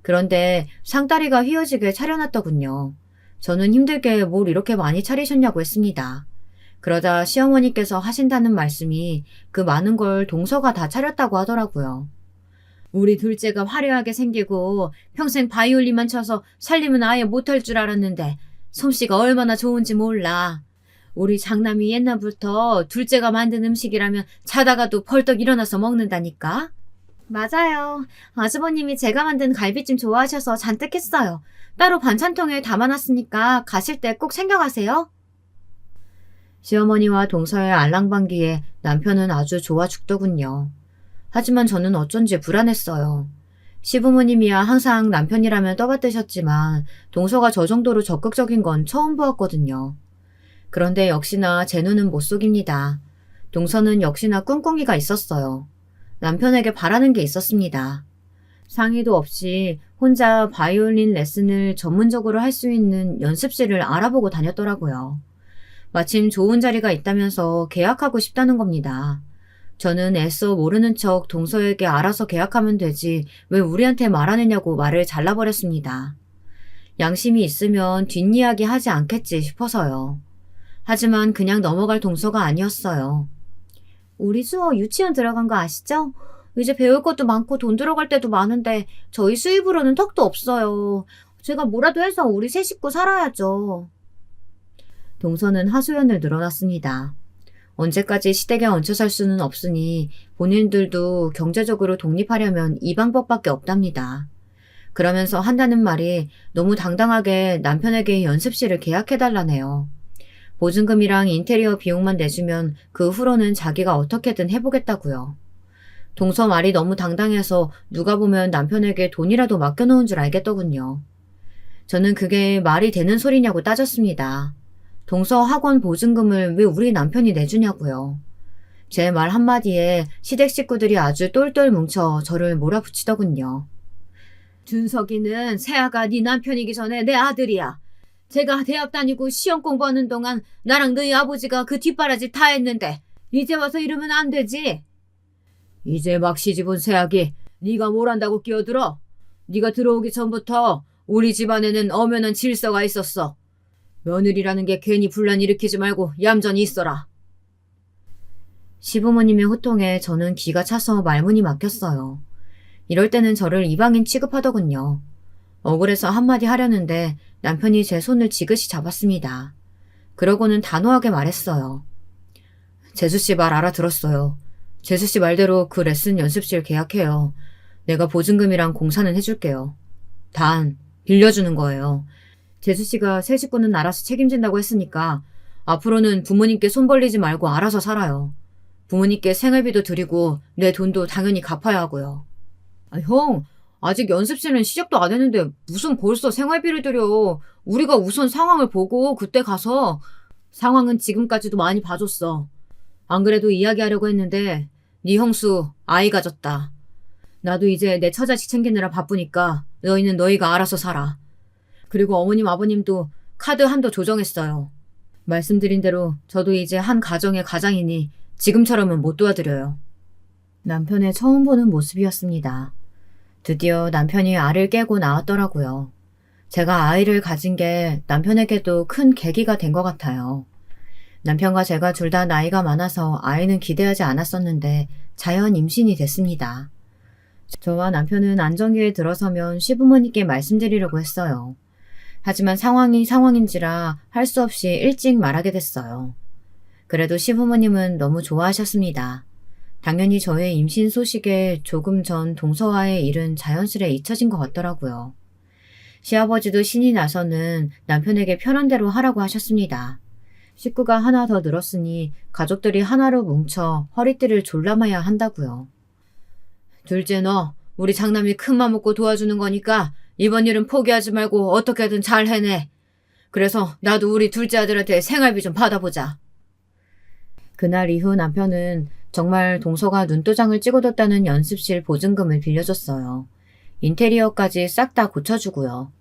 그런데 상다리가 휘어지게 차려놨더군요. 저는 힘들게 뭘 이렇게 많이 차리셨냐고 했습니다. 그러자 시어머니께서 하신다는 말씀이 그 많은 걸 동서가 다 차렸다고 하더라고요. 우리 둘째가 화려하게 생기고 평생 바이올린만 쳐서 살림은 아예 못할 줄 알았는데 솜씨가 얼마나 좋은지 몰라. 우리 장남이 옛날부터 둘째가 만든 음식이라면 자다가도 벌떡 일어나서 먹는다니까. 맞아요. 아주버님이 제가 만든 갈비찜 좋아하셔서 잔뜩 했어요. 따로 반찬통에 담아놨으니까 가실 때 꼭 챙겨가세요. 시어머니와 동서의 알랑방귀에 남편은 아주 좋아 죽더군요. 하지만 저는 어쩐지 불안했어요. 시부모님이야 항상 남편이라면 떠받드셨지만 동서가 저 정도로 적극적인 건 처음 보았거든요. 그런데 역시나 제 눈은 못 속입니다. 동서는 역시나 꿍꿍이가 있었어요. 남편에게 바라는 게 있었습니다. 상의도 없이 혼자 바이올린 레슨을 전문적으로 할 수 있는 연습실을 알아보고 다녔더라고요. 마침 좋은 자리가 있다면서 계약하고 싶다는 겁니다. 저는 애써 모르는 척 동서에게 알아서 계약하면 되지 왜 우리한테 말 안 했냐고 말을 잘라버렸습니다. 양심이 있으면 뒷이야기 하지 않겠지 싶어서요. 하지만 그냥 넘어갈 동서가 아니었어요. 우리 수호 유치원 들어간 거 아시죠? 이제 배울 것도 많고 돈 들어갈 때도 많은데 저희 수입으로는 턱도 없어요. 제가 뭐라도 해서 우리 세 식구 살아야죠. 동서는 하소연을 늘어놨습니다. 언제까지 시댁에 얹혀 살 수는 없으니 본인들도 경제적으로 독립하려면 이 방법밖에 없답니다. 그러면서 한다는 말이 너무 당당하게 남편에게 연습실을 계약해달라네요. 보증금이랑 인테리어 비용만 내주면 그 후로는 자기가 어떻게든 해보겠다고요. 동서 말이 너무 당당해서 누가 보면 남편에게 돈이라도 맡겨놓은 줄 알겠더군요. 저는 그게 말이 되는 소리냐고 따졌습니다. 동서 학원 보증금을 왜 우리 남편이 내주냐고요. 제 말 한마디에 시댁 식구들이 아주 똘똘 뭉쳐 저를 몰아붙이더군요. 준석이는 세아가 네 남편이기 전에 내 아들이야. 제가 대학 다니고 시험 공부하는 동안 나랑 너희 아버지가 그 뒷바라지 다 했는데 이제 와서 이러면 안 되지. 이제 막 시집온 세아기 네가 뭘 한다고 끼어들어. 네가 들어오기 전부터 우리 집안에는 엄연한 질서가 있었어. 며느리라는 게 괜히 분란 일으키지 말고 얌전히 있어라. 시부모님의 호통에 저는 기가 차서 말문이 막혔어요. 이럴 때는 저를 이방인 취급하더군요. 억울해서 한마디 하려는데 남편이 제 손을 지그시 잡았습니다. 그러고는 단호하게 말했어요. 재수씨 말 알아들었어요. 재수씨 말대로 그 레슨 연습실 계약해요. 내가 보증금이랑 공사는 해줄게요. 단 빌려주는 거예요. 재수씨가 새 식구는 알아서 책임진다고 했으니까 앞으로는 부모님께 손 벌리지 말고 알아서 살아요. 부모님께 생활비도 드리고 내 돈도 당연히 갚아야 하고요. 형, 아직 연습실은 시작도 안 했는데 무슨 벌써 생활비를 드려. 우리가 우선 상황을 보고 그때 가서. 상황은 지금까지도 많이 봐줬어. 안 그래도 이야기하려고 했는데 네 형수 아이 가졌다. 나도 이제 내 처자식 챙기느라 바쁘니까 너희는 너희가 알아서 살아. 그리고 어머님 아버님도 카드 한도 조정했어요. 말씀드린 대로 저도 이제 한 가정의 가장이니 지금처럼은 못 도와드려요. 남편의 처음 보는 모습이었습니다. 드디어 남편이 알을 깨고 나왔더라고요. 제가 아이를 가진 게 남편에게도 큰 계기가 된 것 같아요. 남편과 제가 둘 다 나이가 많아서 아이는 기대하지 않았었는데 자연 임신이 됐습니다. 저와 남편은 안정기에 들어서면 시부모님께 말씀드리려고 했어요. 하지만 상황이 상황인지라 할 수 없이 일찍 말하게 됐어요. 그래도 시부모님은 너무 좋아하셨습니다. 당연히 저의 임신 소식에 조금 전 동서와의 일은 자연스레 잊혀진 것 같더라고요. 시아버지도 신이 나서는 남편에게 편한 대로 하라고 하셨습니다. 식구가 하나 더 늘었으니 가족들이 하나로 뭉쳐 허리띠를 졸라매야 한다고요. 둘째 너, 우리 장남이 큰맘 먹고 도와주는 거니까 이번 일은 포기하지 말고 어떻게든 잘 해내. 그래서 나도 우리 둘째 아들한테 생활비 좀 받아보자. 그날 이후 남편은 정말 동서가 눈도장을 찍어뒀다는 연습실 보증금을 빌려줬어요. 인테리어까지 싹 다 고쳐주고요.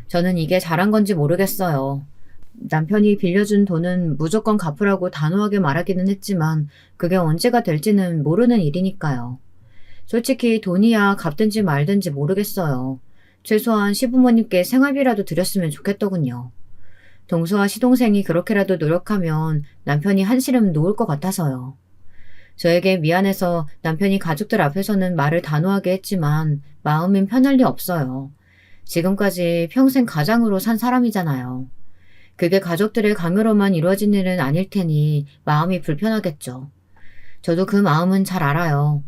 저는 이게 잘한 건지 모르겠어요. 남편이 빌려준 돈은 무조건 갚으라고 단호하게 말하기는 했지만 그게 언제가 될지는 모르는 일이니까요. 솔직히 돈이야 갚든지 말든지 모르겠어요. 최소한 시부모님께 생활비라도 드렸으면 좋겠더군요. 동서와 시동생이 그렇게라도 노력하면 남편이 한시름 놓을 것 같아서요. 저에게 미안해서 남편이 가족들 앞에서는 말을 단호하게 했지만 마음은 편할 리 없어요. 지금까지 평생 가장으로 산 사람이잖아요. 그게 가족들의 강요로만 이루어진 일은 아닐 테니 마음이 불편하겠죠. 저도 그 마음은 잘 알아요.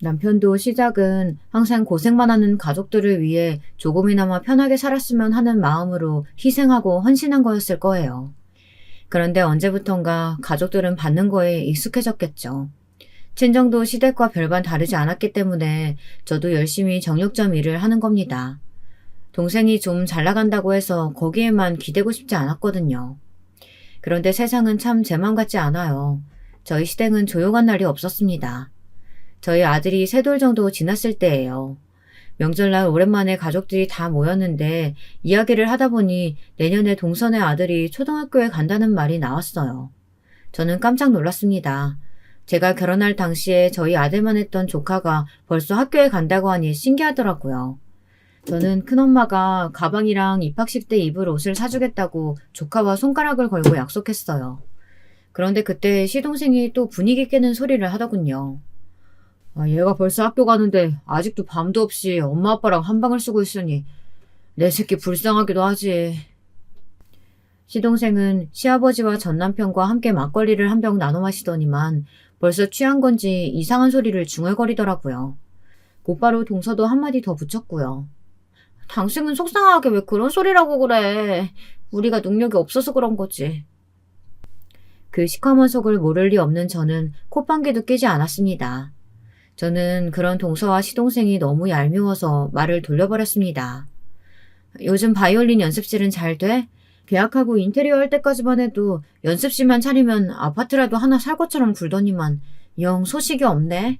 남편도 시작은 항상 고생만 하는 가족들을 위해 조금이나마 편하게 살았으면 하는 마음으로 희생하고 헌신한 거였을 거예요. 그런데 언제부턴가 가족들은 받는 거에 익숙해졌겠죠. 친정도 시댁과 별반 다르지 않았기 때문에 저도 열심히 정육점 일을 하는 겁니다. 동생이 좀 잘 나간다고 해서 거기에만 기대고 싶지 않았거든요. 그런데 세상은 참 제 맘 같지 않아요. 저희 시댁은 조용한 날이 없었습니다. 저희 아들이 3돌 정도 지났을 때예요. 명절날 오랜만에 가족들이 다 모였는데 이야기를 하다 보니 내년에 동선의 아들이 초등학교에 간다는 말이 나왔어요. 저는 깜짝 놀랐습니다. 제가 결혼할 당시에 저희 아들만 했던 조카가 벌써 학교에 간다고 하니 신기하더라고요. 저는 큰엄마가 가방이랑 입학식 때 입을 옷을 사주겠다고 조카와 손가락을 걸고 약속했어요. 그런데 그때 시동생이 또 분위기 깨는 소리를 하더군요. 얘가 벌써 학교 가는데 아직도 밤도 없이 엄마 아빠랑 한 방을 쓰고 있으니 내 새끼 불쌍하기도 하지. 시동생은 시아버지와 전남편과 함께 막걸리를 한 병 나눠 마시더니만 벌써 취한 건지 이상한 소리를 중얼거리더라고요. 곧바로 동서도 한마디 더 붙였고요. 당신은 속상하게 왜 그런 소리라고 그래. 우리가 능력이 없어서 그런 거지. 그 시커먼 속을 모를 리 없는 저는 콧방귀도 끼지 않았습니다. 저는 그런 동서와 시동생이 너무 얄미워서 말을 돌려버렸습니다. 요즘 바이올린 연습실은 잘 돼? 계약하고 인테리어 할 때까지만 해도 연습실만 차리면 아파트라도 하나 살 것처럼 굴더니만 영 소식이 없네.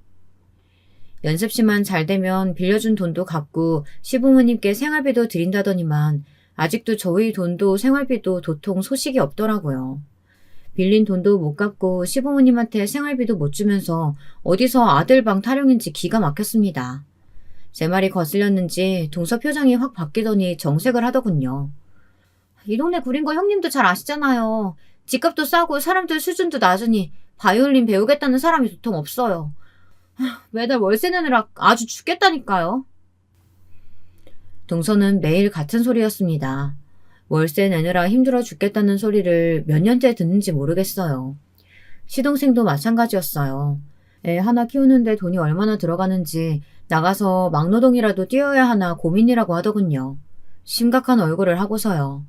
연습실만 잘 되면 빌려준 돈도 갚고 시부모님께 생활비도 드린다더니만 아직도 저희 돈도 생활비도 도통 소식이 없더라고요. 빌린 돈도 못 갚고 시부모님한테 생활비도 못 주면서 어디서 아들 방 타령인지 기가 막혔습니다. 제 말이 거슬렸는지 동서 표정이 확 바뀌더니 정색을 하더군요. 이 동네 구린 거 형님도 잘 아시잖아요. 집값도 싸고 사람들 수준도 낮으니 바이올린 배우겠다는 사람이 도통 없어요. 매달 월세 내느라 아주 죽겠다니까요. 동서는 매일 같은 소리였습니다. 월세 내느라 힘들어 죽겠다는 소리를 몇 년째 듣는지 모르겠어요. 시동생도 마찬가지였어요. 애 하나 키우는데 돈이 얼마나 들어가는지 나가서 막노동이라도 뛰어야 하나 고민이라고 하더군요. 심각한 얼굴을 하고서요.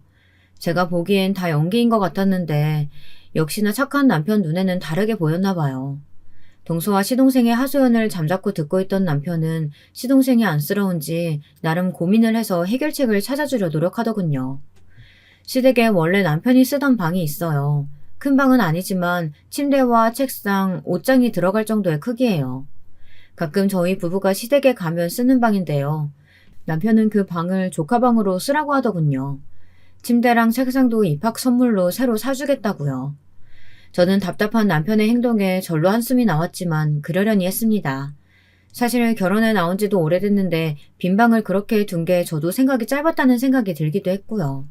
제가 보기엔 다 연기인 것 같았는데 역시나 착한 남편 눈에는 다르게 보였나 봐요. 동서와 시동생의 하소연을 잠자코 듣고 있던 남편은 시동생이 안쓰러운지 나름 고민을 해서 해결책을 찾아주려 노력하더군요. 시댁에 원래 남편이 쓰던 방이 있어요. 큰 방은 아니지만 침대와 책상, 옷장이 들어갈 정도의 크기예요. 가끔 저희 부부가 시댁에 가면 쓰는 방인데요. 남편은 그 방을 조카방으로 쓰라고 하더군요. 침대랑 책상도 입학 선물로 새로 사주겠다고요. 저는 답답한 남편의 행동에 절로 한숨이 나왔지만 그러려니 했습니다. 사실 결혼해 나온 지도 오래됐는데 빈 방을 그렇게 둔 게 저도 생각이 짧았다는 생각이 들기도 했고요.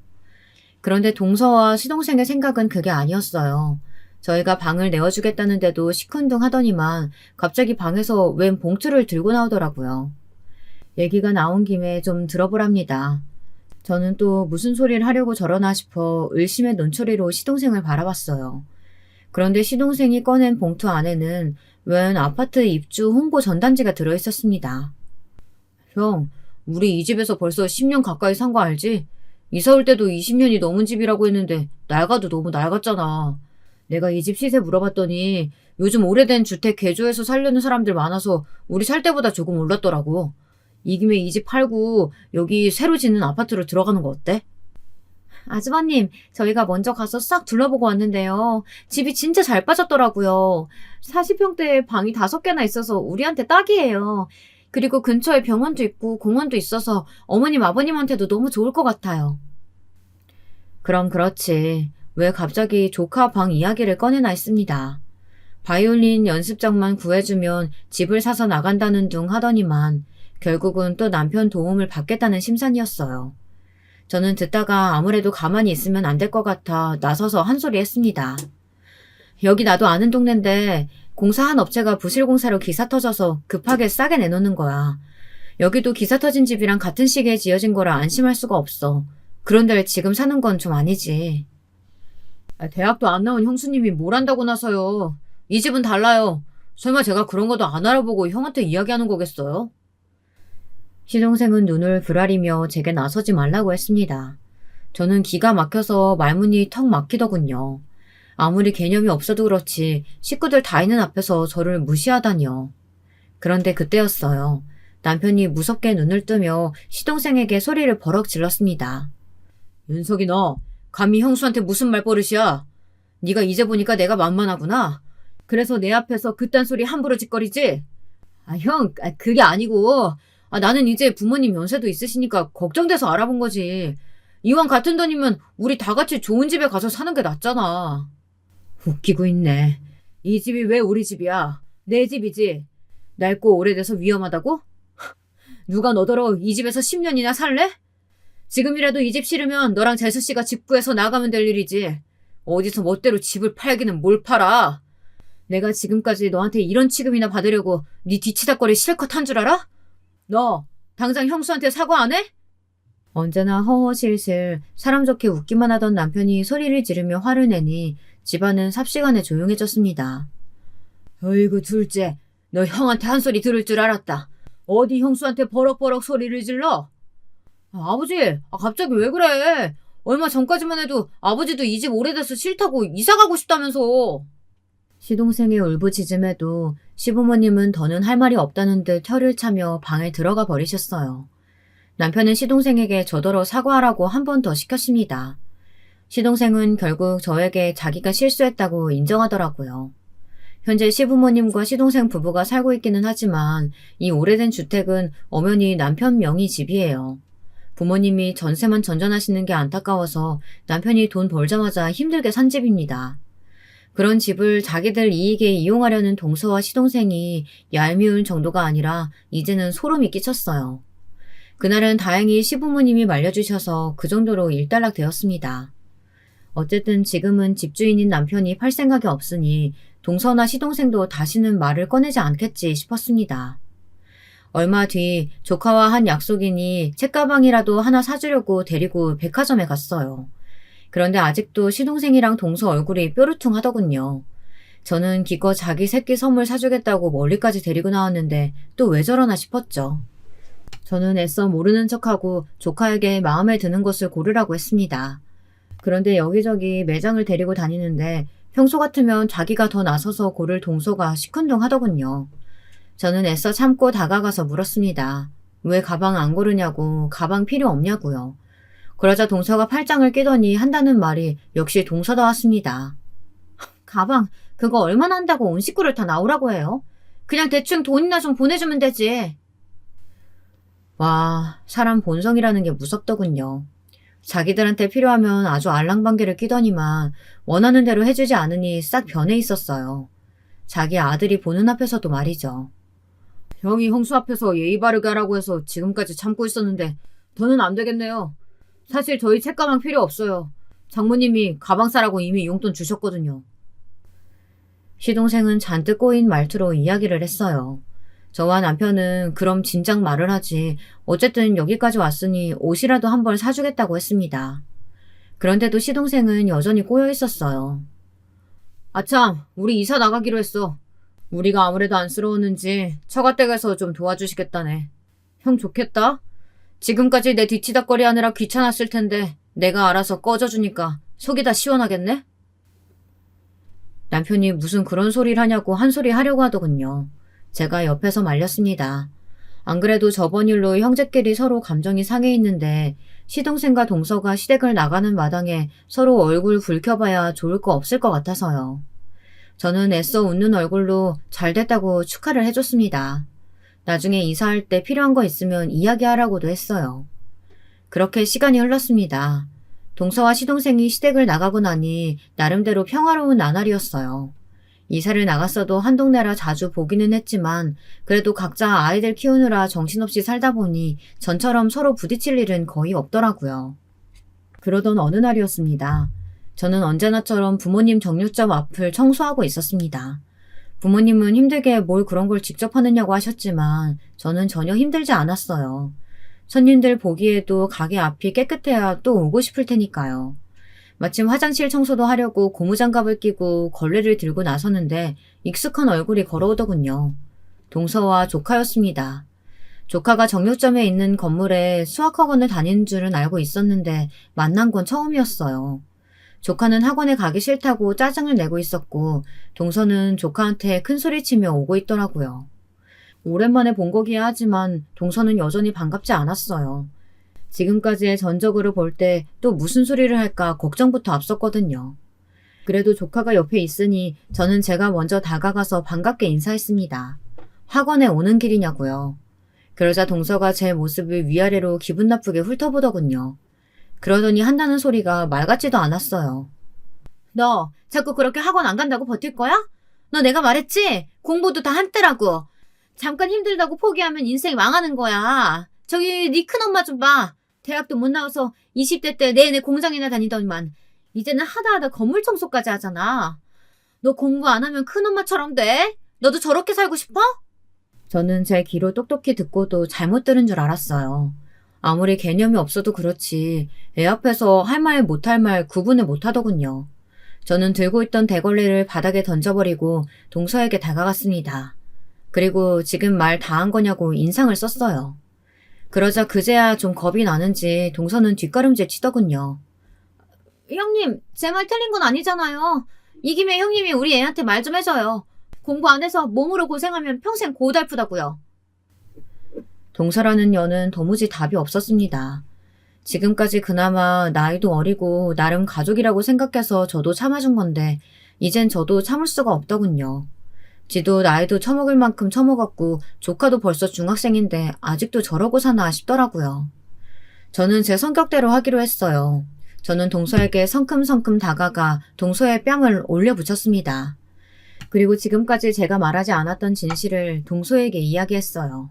그런데 동서와 시동생의 생각은 그게 아니었어요. 저희가 방을 내어주겠다는데도 시큰둥하더니만 갑자기 방에서 웬 봉투를 들고 나오더라고요. 얘기가 나온 김에 좀 들어보랍니다. 저는 또 무슨 소리를 하려고 저러나 싶어 의심의 눈초리로 시동생을 바라봤어요. 그런데 시동생이 꺼낸 봉투 안에는 웬 아파트 입주 홍보 전단지가 들어있었습니다. 형, 우리 이 집에서 벌써 10년 가까이 산 거 알지? 이사 올 때도 20년이 넘은 집이라고 했는데 낡아도 너무 낡았잖아. 내가 이 집 시세 물어봤더니 요즘 오래된 주택 개조해서 살려는 사람들 많아서 우리 살 때보다 조금 올랐더라고. 이 김에 이 집 팔고 여기 새로 짓는 아파트로 들어가는 거 어때? 아주버님, 저희가 먼저 가서 싹 둘러보고 왔는데요. 집이 진짜 잘 빠졌더라고요. 40평대에 방이 5개나 있어서 우리한테 딱이에요. 그리고 근처에 병원도 있고 공원도 있어서 어머님, 아버님한테도 너무 좋을 것 같아요. 그럼 그렇지. 왜 갑자기 조카 방 이야기를 꺼내나 했습니다. 바이올린 연습장만 구해주면 집을 사서 나간다는 둥 하더니만 결국은 또 남편 도움을 받겠다는 심산이었어요. 저는 듣다가 아무래도 가만히 있으면 안 될 것 같아 나서서 한 소리 했습니다. 여기 나도 아는 동네인데 공사한 업체가 부실공사로 기사 터져서 급하게 싸게 내놓는 거야. 여기도 기사 터진 집이랑 같은 시기에 지어진 거라 안심할 수가 없어. 그런데 지금 사는 건 좀 아니지. 대학도 안 나온 형수님이 뭘 안다고 나서요. 이 집은 달라요. 설마 제가 그런 것도 안 알아보고 형한테 이야기하는 거겠어요? 시동생은 눈을 부라리며 제게 나서지 말라고 했습니다. 저는 기가 막혀서 말문이 턱 막히더군요. 아무리 개념이 없어도 그렇지 식구들 다 있는 앞에서 저를 무시하다니요. 그런데 그때였어요. 남편이 무섭게 눈을 뜨며 시동생에게 소리를 버럭 질렀습니다. 윤석이 너 감히 형수한테 무슨 말버릇이야? 네가 이제 보니까 내가 만만하구나. 그래서 내 앞에서 그딴 소리 함부로 짓거리지? 형, 그게 아니고 나는 이제 부모님 연세도 있으시니까 걱정돼서 알아본 거지. 이왕 같은 돈이면 우리 다 같이 좋은 집에 가서 사는 게 낫잖아. 웃기고 있네. 이 집이 왜 우리 집이야? 내 집이지. 낡고 오래돼서 위험하다고? 누가 너더러 이 집에서 10년이나 살래? 지금이라도 이 집 싫으면 너랑 재수씨가 집 구해서 나가면 될 일이지. 어디서 멋대로 집을 팔기는 뭘 팔아. 내가 지금까지 너한테 이런 취급이나 받으려고 네 뒤치다꺼리 실컷 한 줄 알아? 너 당장 형수한테 사과 안 해? 언제나 허허실실 사람 좋게 웃기만 하던 남편이 소리를 지르며 화를 내니 집안은 삽시간에 조용해졌습니다. 어이구 둘째, 너 형한테 한 소리 들을 줄 알았다. 어디 형수한테 버럭버럭 소리를 질러? 아버지, 갑자기 왜 그래? 얼마 전까지만 해도 아버지도 이 집 오래돼서 싫다고 이사가고 싶다면서. 시동생의 울부짖음에도 시부모님은 더는 할 말이 없다는 듯 혀를 차며 방에 들어가 버리셨어요. 남편은 시동생에게 저더러 사과하라고 한 번 더 시켰습니다. 시동생은 결국 저에게 자기가 실수했다고 인정하더라고요. 현재 시부모님과 시동생 부부가 살고 있기는 하지만 이 오래된 주택은 엄연히 남편 명의 집이에요. 부모님이 전세만 전전하시는 게 안타까워서 남편이 돈 벌자마자 힘들게 산 집입니다. 그런 집을 자기들 이익에 이용하려는 동서와 시동생이 얄미운 정도가 아니라 이제는 소름이 끼쳤어요. 그날은 다행히 시부모님이 말려주셔서 그 정도로 일단락 되었습니다. 어쨌든 지금은 집주인인 남편이 팔 생각이 없으니 동서나 시동생도 다시는 말을 꺼내지 않겠지 싶었습니다. 얼마 뒤 조카와 한 약속이니 책가방이라도 하나 사주려고 데리고 백화점에 갔어요. 그런데 아직도 시동생이랑 동서 얼굴이 뾰루퉁하더군요. 저는 기껏 자기 새끼 선물 사주겠다고 멀리까지 데리고 나왔는데 또 왜 저러나 싶었죠. 저는 애써 모르는 척하고 조카에게 마음에 드는 것을 고르라고 했습니다. 그런데 여기저기 매장을 데리고 다니는데 평소 같으면 자기가 더 나서서 고를 동서가 시큰둥하더군요. 저는 애써 참고 다가가서 물었습니다. 왜 가방 안 고르냐고, 가방 필요 없냐고요. 그러자 동서가 팔짱을 끼더니 한다는 말이 역시 동서다웠습니다. 가방 그거 얼마나 한다고 온 식구를 다 나오라고 해요? 그냥 대충 돈이나 좀 보내주면 되지. 와, 사람 본성이라는 게 무섭더군요. 자기들한테 필요하면 아주 알랑방귀를 끼더니만 원하는 대로 해주지 않으니 싹 변해 있었어요. 자기 아들이 보는 앞에서도 말이죠. 형이 형수 앞에서 예의 바르게 하라고 해서 지금까지 참고 있었는데 더는 안 되겠네요. 사실 저희 책가방 필요 없어요. 장모님이 가방 사라고 이미 용돈 주셨거든요. 시동생은 잔뜩 꼬인 말투로 이야기를 했어요. 저와 남편은 그럼 진작 말을 하지 어쨌든 여기까지 왔으니 옷이라도 한 벌 사주겠다고 했습니다. 그런데도 시동생은 여전히 꼬여 있었어요. 아참, 우리 이사 나가기로 했어. 우리가 아무래도 안쓰러웠는지 처가댁에서 좀 도와주시겠다네. 형 좋겠다. 지금까지 내 뒤치다꺼리 하느라 귀찮았을 텐데 내가 알아서 꺼져주니까 속이 다 시원하겠네? 남편이 무슨 그런 소리를 하냐고 한 소리 하려고 하더군요. 제가 옆에서 말렸습니다. 안 그래도 저번 일로 형제끼리 서로 감정이 상해 있는데 시동생과 동서가 시댁을 나가는 마당에 서로 얼굴 붉혀봐야 좋을 거 없을 것 같아서요. 저는 애써 웃는 얼굴로 잘 됐다고 축하를 해줬습니다. 나중에 이사할 때 필요한 거 있으면 이야기하라고도 했어요. 그렇게 시간이 흘렀습니다. 동서와 시동생이 시댁을 나가고 나니 나름대로 평화로운 나날이었어요. 이사를 나갔어도 한 동네라 자주 보기는 했지만 그래도 각자 아이들 키우느라 정신없이 살다 보니 전처럼 서로 부딪힐 일은 거의 없더라고요. 그러던 어느 날이었습니다. 저는 언제나처럼 부모님 정육점 앞을 청소하고 있었습니다. 부모님은 힘들게 뭘 그런 걸 직접 하느냐고 하셨지만 저는 전혀 힘들지 않았어요. 손님들 보기에도 가게 앞이 깨끗해야 또 오고 싶을 테니까요. 마침 화장실 청소도 하려고 고무장갑을 끼고 걸레를 들고 나서는데 익숙한 얼굴이 걸어오더군요. 동서와 조카였습니다. 조카가 정육점에 있는 건물에 수학학원을 다니는 줄은 알고 있었는데 만난 건 처음이었어요. 조카는 학원에 가기 싫다고 짜증을 내고 있었고 동서는 조카한테 큰소리치며 오고 있더라고요. 오랜만에 본 거기야 하지만 동서는 여전히 반갑지 않았어요. 지금까지의 전적으로 볼 때 또 무슨 소리를 할까 걱정부터 앞섰거든요. 그래도 조카가 옆에 있으니 저는 제가 먼저 다가가서 반갑게 인사했습니다. 학원에 오는 길이냐고요. 그러자 동서가 제 모습을 위아래로 기분 나쁘게 훑어보더군요. 그러더니 한다는 소리가 말 같지도 않았어요. 너 자꾸 그렇게 학원 안 간다고 버틸 거야? 너 내가 말했지? 공부도 다 한때라고. 잠깐 힘들다고 포기하면 인생 망하는 거야. 저기 네 큰엄마 좀 봐. 대학도 못 나와서 20대 때 내내 공장이나 다니더니만 이제는 하다 건물 청소까지 하잖아. 너 공부 안 하면 큰엄마처럼 돼? 너도 저렇게 살고 싶어? 저는 제 귀로 똑똑히 듣고도 잘못 들은 줄 알았어요. 아무리 개념이 없어도 그렇지 애 앞에서 할 말 못할 말 구분을 못하더군요. 저는 들고 있던 대걸레를 바닥에 던져버리고 동서에게 다가갔습니다. 그리고 지금 말 다 한 거냐고 인상을 썼어요. 그러자 그제야 좀 겁이 나는지 동서는 뒷걸음질 치더군요. 형님, 제 말 틀린 건 아니잖아요. 이 김에 형님이 우리 애한테 말 좀 해줘요. 공부 안 해서 몸으로 고생하면 평생 고달프다고요. 동서라는 여는 도무지 답이 없었습니다. 지금까지 그나마 나이도 어리고 나름 가족이라고 생각해서 저도 참아준 건데 이젠 저도 참을 수가 없더군요. 지도 나이도 처먹을 만큼 처먹었고 조카도 벌써 중학생인데 아직도 저러고 사나 싶더라고요. 저는 제 성격대로 하기로 했어요. 저는 동서에게 성큼성큼 다가가 동서의 뺨을 올려붙였습니다. 그리고 지금까지 제가 말하지 않았던 진실을 동서에게 이야기했어요.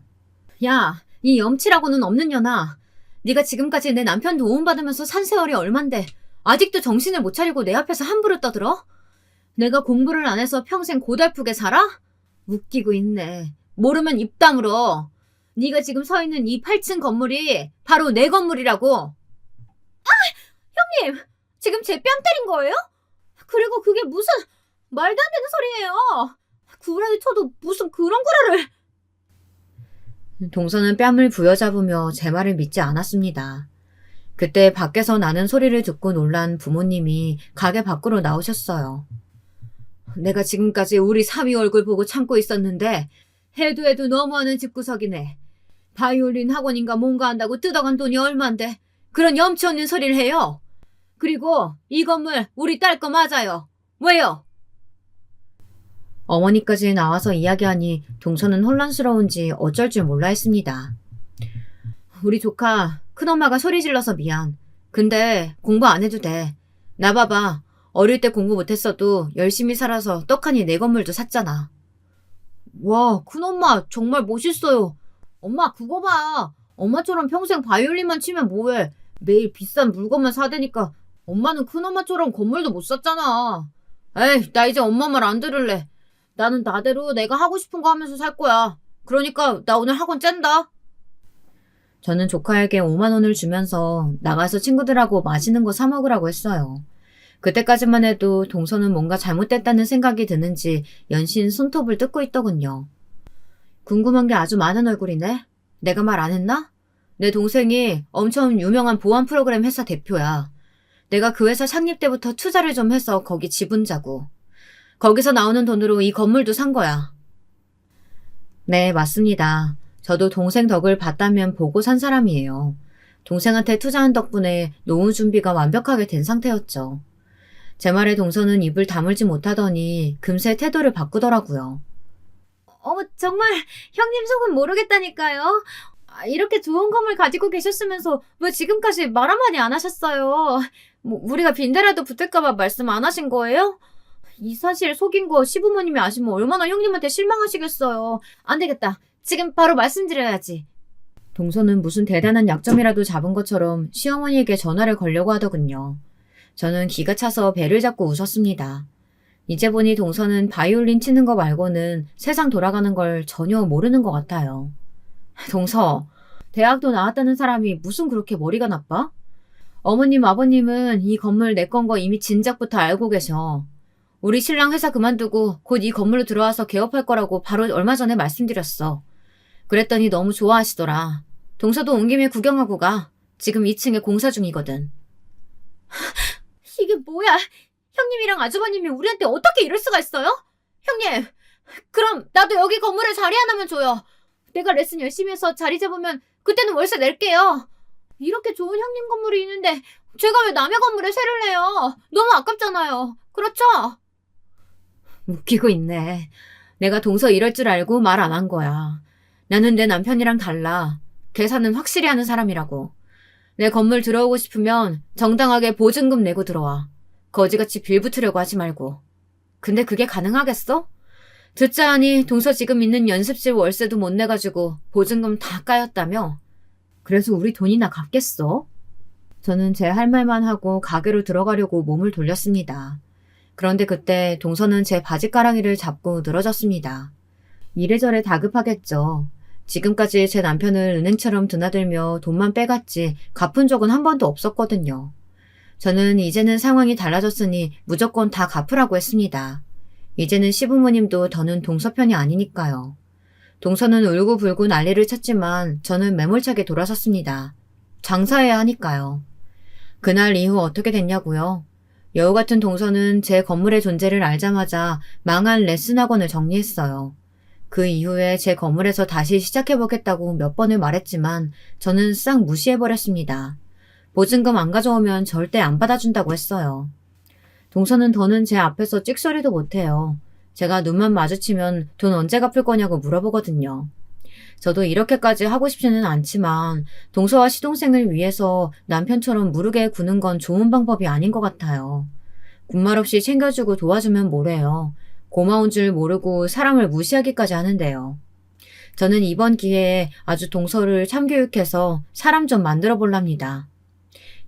야, 이 염치라고는 없는 년아. 네가 지금까지 내 남편 도움받으면서 산 세월이 얼만데 아직도 정신을 못 차리고 내 앞에서 함부로 떠들어? 내가 공부를 안 해서 평생 고달프게 살아? 웃기고 있네. 모르면 입 다물어. 네가 지금 서 있는 이 8층 건물이 바로 내 건물이라고. 아! 형님! 지금 제 뺨 때린 거예요? 그리고 그게 무슨 말도 안 되는 소리예요. 구라를 쳐도 무슨 그런 구라를. 동서는 뺨을 부여잡으며 제 말을 믿지 않았습니다. 그때 밖에서 나는 소리를 듣고 놀란 부모님이 가게 밖으로 나오셨어요. 내가 지금까지 우리 사위 얼굴 보고 참고 있었는데 해도 너무하는 집구석이네. 바이올린 학원인가 뭔가 한다고 뜯어간 돈이 얼만데 그런 염치 없는 소리를 해요. 그리고 이 건물 우리 딸 거 맞아요. 왜요? 어머니까지 나와서 이야기하니 동서는 혼란스러운지 어쩔 줄 몰라 했습니다. 우리 조카 큰엄마가 소리 질러서 미안. 근데 공부 안 해도 돼. 나 봐봐. 어릴 때 공부 못했어도 열심히 살아서 떡하니 내 건물도 샀잖아. 와, 큰엄마 정말 멋있어요. 엄마 그거 봐. 엄마처럼 평생 바이올린만 치면 뭐해. 매일 비싼 물건만 사대니까 엄마는 큰엄마처럼 건물도 못 샀잖아. 에이, 나 이제 엄마 말 안 들을래. 나는 나대로 내가 하고 싶은 거 하면서 살 거야. 그러니까 나 오늘 학원 짠다. 저는 조카에게 5만 원을 주면서 나가서 친구들하고 맛있는 거 사 먹으라고 했어요. 그때까지만 해도 동서는 뭔가 잘못됐다는 생각이 드는지 연신 손톱을 뜯고 있더군요. 궁금한 게 아주 많은 얼굴이네. 내가 말 안 했나? 내 동생이 엄청 유명한 보안 프로그램 회사 대표야. 내가 그 회사 창립 때부터 투자를 좀 해서 거기 지분자고. 거기서 나오는 돈으로 이 건물도 산 거야. 네, 맞습니다. 저도 동생 덕을 봤다면 보고 산 사람이에요. 동생한테 투자한 덕분에 노후 준비가 완벽하게 된 상태였죠. 제 말에 동서는 입을 다물지 못하더니 금세 태도를 바꾸더라고요. 정말 형님 속은 모르겠다니까요. 이렇게 좋은 건물 가지고 계셨으면서 왜 지금까지 말 한마디 안 하셨어요? 우리가 빈대라도 붙을까봐 말씀 안 하신 거예요? 이 사실 속인 거 시부모님이 아시면 얼마나 형님한테 실망하시겠어요. 안 되겠다. 지금 바로 말씀드려야지. 동서는 무슨 대단한 약점이라도 잡은 것처럼 시어머니에게 전화를 걸려고 하더군요. 저는 기가 차서 배를 잡고 웃었습니다. 이제 보니 동서는 바이올린 치는 거 말고는 세상 돌아가는 걸 전혀 모르는 것 같아요. 동서, 대학도 나왔다는 사람이 무슨 그렇게 머리가 나빠? 어머님, 아버님은 이 건물 내 건 거 이미 진작부터 알고 계셔. 우리 신랑 회사 그만두고 곧 이 건물로 들어와서 개업할 거라고 바로 얼마 전에 말씀드렸어. 그랬더니 너무 좋아하시더라. 동서도 온 김에 구경하고 가. 지금 2층에 공사 중이거든. 이게 뭐야? 형님이랑 아주버님이 우리한테 어떻게 이럴 수가 있어요? 형님, 그럼 나도 여기 건물에 자리 하나만 줘요. 내가 레슨 열심히 해서 자리 잡으면 그때는 월세 낼게요. 이렇게 좋은 형님 건물이 있는데 제가 왜 남의 건물에 세를 내요? 너무 아깝잖아요. 그렇죠? 웃기고 있네. 내가 동서 이럴 줄 알고 말 안 한 거야. 나는 내 남편이랑 달라. 계산은 확실히 하는 사람이라고. 내 건물 들어오고 싶으면 정당하게 보증금 내고 들어와. 거지같이 빌붙으려고 하지 말고. 근데 그게 가능하겠어? 듣자 하니 동서 지금 있는 연습실 월세도 못 내가지고 보증금 다 까였다며? 그래서 우리 돈이나 갚겠어? 저는 제 할 말만 하고 가게로 들어가려고 몸을 돌렸습니다. 그런데 그때 동서는 제 바지가랑이를 잡고 늘어졌습니다. 이래저래 다급하겠죠. 지금까지 제 남편을 은행처럼 드나들며 돈만 빼갔지 갚은 적은 한 번도 없었거든요. 저는 이제는 상황이 달라졌으니 무조건 다 갚으라고 했습니다. 이제는 시부모님도 더는 동서 편이 아니니까요. 동서는 울고불고 난리를 쳤지만 저는 매몰차게 돌아섰습니다. 장사해야 하니까요. 그날 이후 어떻게 됐냐고요? 여우 같은 동서는 제 건물의 존재를 알자마자 망한 레슨 학원을 정리했어요. 그 이후에 제 건물에서 다시 시작해보겠다고 몇 번을 말했지만 저는 싹 무시해버렸습니다. 보증금 안 가져오면 절대 안 받아준다고 했어요. 동서는 더는 제 앞에서 찍소리도 못해요. 제가 눈만 마주치면 돈 언제 갚을 거냐고 물어보거든요. 저도 이렇게까지 하고 싶지는 않지만 동서와 시동생을 위해서 남편처럼 무르게 구는 건 좋은 방법이 아닌 것 같아요. 군말 없이 챙겨주고 도와주면 뭐래요. 고마운 줄 모르고 사람을 무시하기까지 하는데요. 저는 이번 기회에 아주 동서를 참교육해서 사람 좀 만들어 볼랍니다.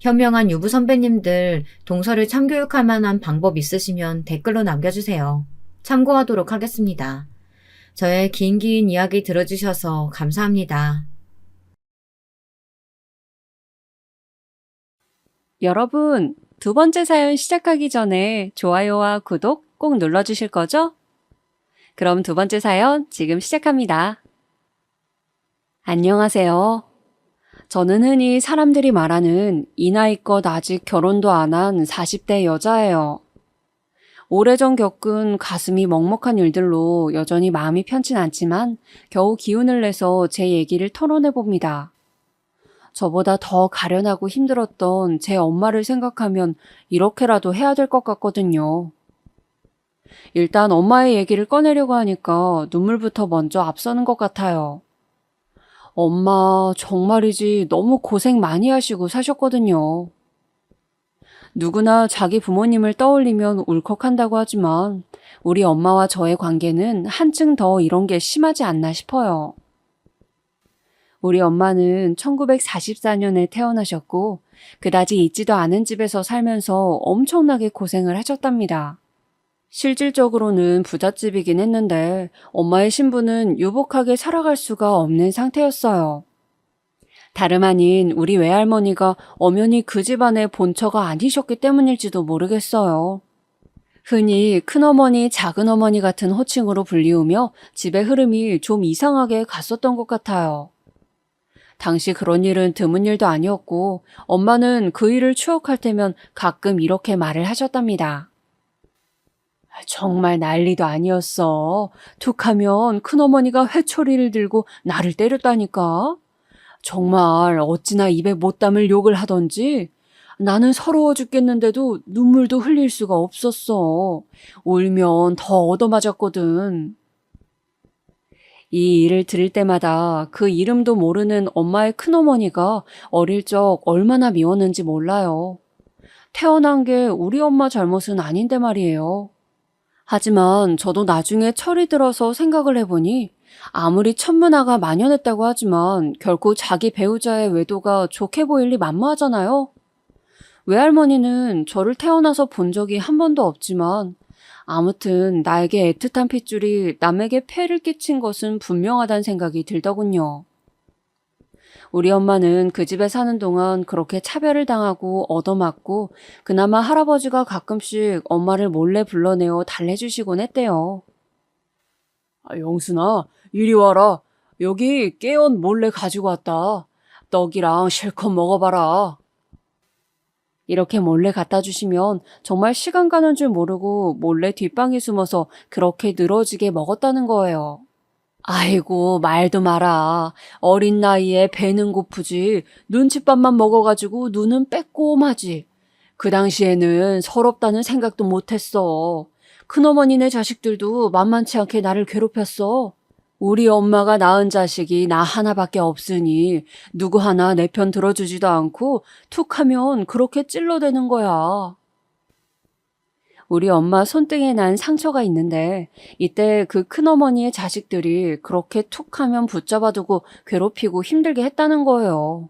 현명한 유부 선배님들 동서를 참교육할 만한 방법 있으시면 댓글로 남겨주세요. 참고하도록 하겠습니다. 저의 긴 이야기 들어주셔서 감사합니다. 여러분, 두 번째 사연 시작하기 전에 좋아요와 구독 꼭 눌러주실 거죠? 그럼 두 번째 사연 지금 시작합니다. 안녕하세요. 저는 흔히 사람들이 말하는 이 나이껏 아직 결혼도 안 한 40대 여자예요. 오래전 겪은 가슴이 먹먹한 일들로 여전히 마음이 편치 않지만 겨우 기운을 내서 제 얘기를 털어내봅니다. 저보다 더 가련하고 힘들었던 제 엄마를 생각하면 이렇게라도 해야 될 것 같거든요. 일단 엄마의 얘기를 꺼내려고 하니까 눈물부터 먼저 앞서는 것 같아요. 엄마 정말이지 너무 고생 많이 하시고 사셨거든요. 누구나 자기 부모님을 떠올리면 울컥한다고 하지만 우리 엄마와 저의 관계는 한층 더 이런 게 심하지 않나 싶어요. 우리 엄마는 1944년에 태어나셨고 그다지 있지도 않은 집에서 살면서 엄청나게 고생을 하셨답니다. 실질적으로는 부잣집이긴 했는데 엄마의 신분은 유복하게 살아갈 수가 없는 상태였어요. 다름 아닌 우리 외할머니가 엄연히 그 집안의 본처가 아니셨기 때문일지도 모르겠어요. 흔히 큰어머니, 작은어머니 같은 호칭으로 불리우며 집의 흐름이 좀 이상하게 갔었던 것 같아요. 당시 그런 일은 드문 일도 아니었고 엄마는 그 일을 추억할 때면 가끔 이렇게 말을 하셨답니다. 정말 난리도 아니었어. 툭하면 큰어머니가 회초리를 들고 나를 때렸다니까. 정말 어찌나 입에 못 담을 욕을 하던지. 나는 서러워 죽겠는데도 눈물도 흘릴 수가 없었어. 울면 더 얻어맞았거든. 이 일을 들을 때마다 그 이름도 모르는 엄마의 큰어머니가 어릴 적 얼마나 미웠는지 몰라요. 태어난 게 우리 엄마 잘못은 아닌데 말이에요. 하지만 저도 나중에 철이 들어서 생각을 해보니 아무리 천문화가 만연했다고 하지만 결코 자기 배우자의 외도가 좋게 보일 리 만무하잖아요. 외할머니는 저를 태어나서 본 적이 한 번도 없지만 아무튼 나에게 애틋한 핏줄이 남에게 폐를 끼친 것은 분명하다는 생각이 들더군요. 우리 엄마는 그 집에 사는 동안 그렇게 차별을 당하고 얻어맞고 그나마 할아버지가 가끔씩 엄마를 몰래 불러내어 달래주시곤 했대요. 영순아, 이리 와라. 여기 깨언 몰래 가지고 왔다. 떡이랑 실컷 먹어봐라. 이렇게 몰래 갖다 주시면 정말 시간 가는 줄 모르고 몰래 뒷방에 숨어서 그렇게 늘어지게 먹었다는 거예요. 아이고, 말도 마라. 어린 나이에 배는 고프지. 눈칫밥만 먹어가지고 눈은 빼꼼하지. 그 당시에는 서럽다는 생각도 못했어. 큰어머니네 자식들도 만만치 않게 나를 괴롭혔어. 우리 엄마가 낳은 자식이 나 하나밖에 없으니 누구 하나 내 편 들어주지도 않고 툭 하면 그렇게 찔러대는 거야. 우리 엄마 손등에 난 상처가 있는데 이때 그 큰어머니의 자식들이 그렇게 툭 하면 붙잡아두고 괴롭히고 힘들게 했다는 거예요.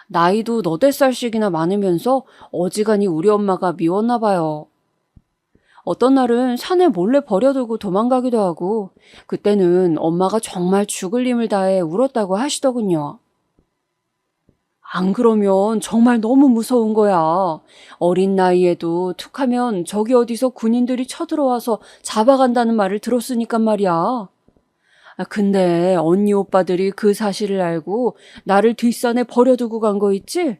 나이도 너댓 살씩이나 많으면서 어지간히 우리 엄마가 미웠나 봐요. 어떤 날은 산에 몰래 버려두고 도망가기도 하고 그때는 엄마가 정말 죽을 힘을 다해 울었다고 하시더군요. 안 그러면 정말 너무 무서운 거야. 어린 나이에도 툭하면 저기 어디서 군인들이 쳐들어와서 잡아간다는 말을 들었으니까 말이야. 근데 언니 오빠들이 그 사실을 알고 나를 뒷산에 버려두고 간 거 있지?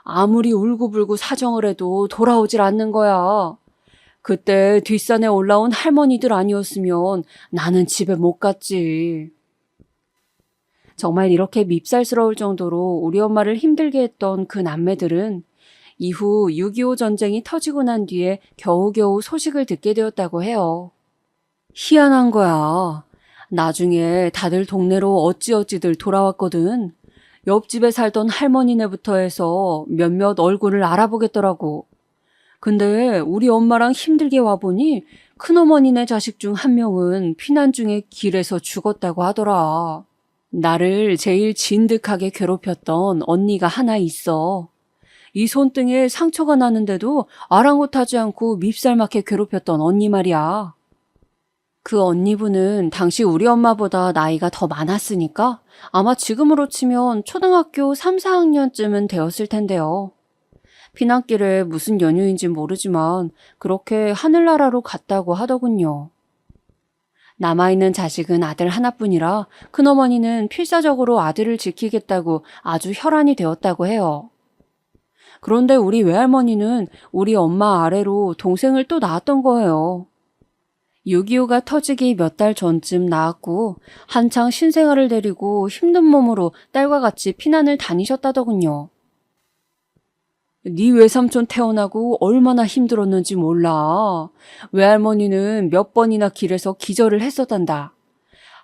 아무리 울고불고 사정을 해도 돌아오질 않는 거야. 그때 뒷산에 올라온 할머니들 아니었으면 나는 집에 못 갔지. 정말 이렇게 밉살스러울 정도로 우리 엄마를 힘들게 했던 그 남매들은 이후 6.25 전쟁이 터지고 난 뒤에 겨우겨우 소식을 듣게 되었다고 해요. 희한한 거야. 나중에 다들 동네로 어찌어찌들 돌아왔거든. 옆집에 살던 할머니네부터 해서 몇몇 얼굴을 알아보겠더라고. 근데 우리 엄마랑 힘들게 와보니 큰어머니네 자식 중 한 명은 피난 중에 길에서 죽었다고 하더라. 나를 제일 진득하게 괴롭혔던 언니가 하나 있어. 이 손등에 상처가 나는데도 아랑곳하지 않고 밉살맞게 괴롭혔던 언니 말이야. 그 언니분은 당시 우리 엄마보다 나이가 더 많았으니까 아마 지금으로 치면 초등학교 3, 4학년쯤은 되었을 텐데요. 피난길에 무슨 연유인지 모르지만 그렇게 하늘나라로 갔다고 하더군요. 남아있는 자식은 아들 하나뿐이라 큰어머니는 필사적으로 아들을 지키겠다고 아주 혈안이 되었다고 해요. 그런데 우리 외할머니는 우리 엄마 아래로 동생을 또 낳았던 거예요. 6.25가 터지기 몇 달 전쯤 낳았고 한창 신생아를 데리고 힘든 몸으로 딸과 같이 피난을 다니셨다더군요. 네 외삼촌 태어나고 얼마나 힘들었는지 몰라. 외할머니는 몇 번이나 길에서 기절을 했었단다.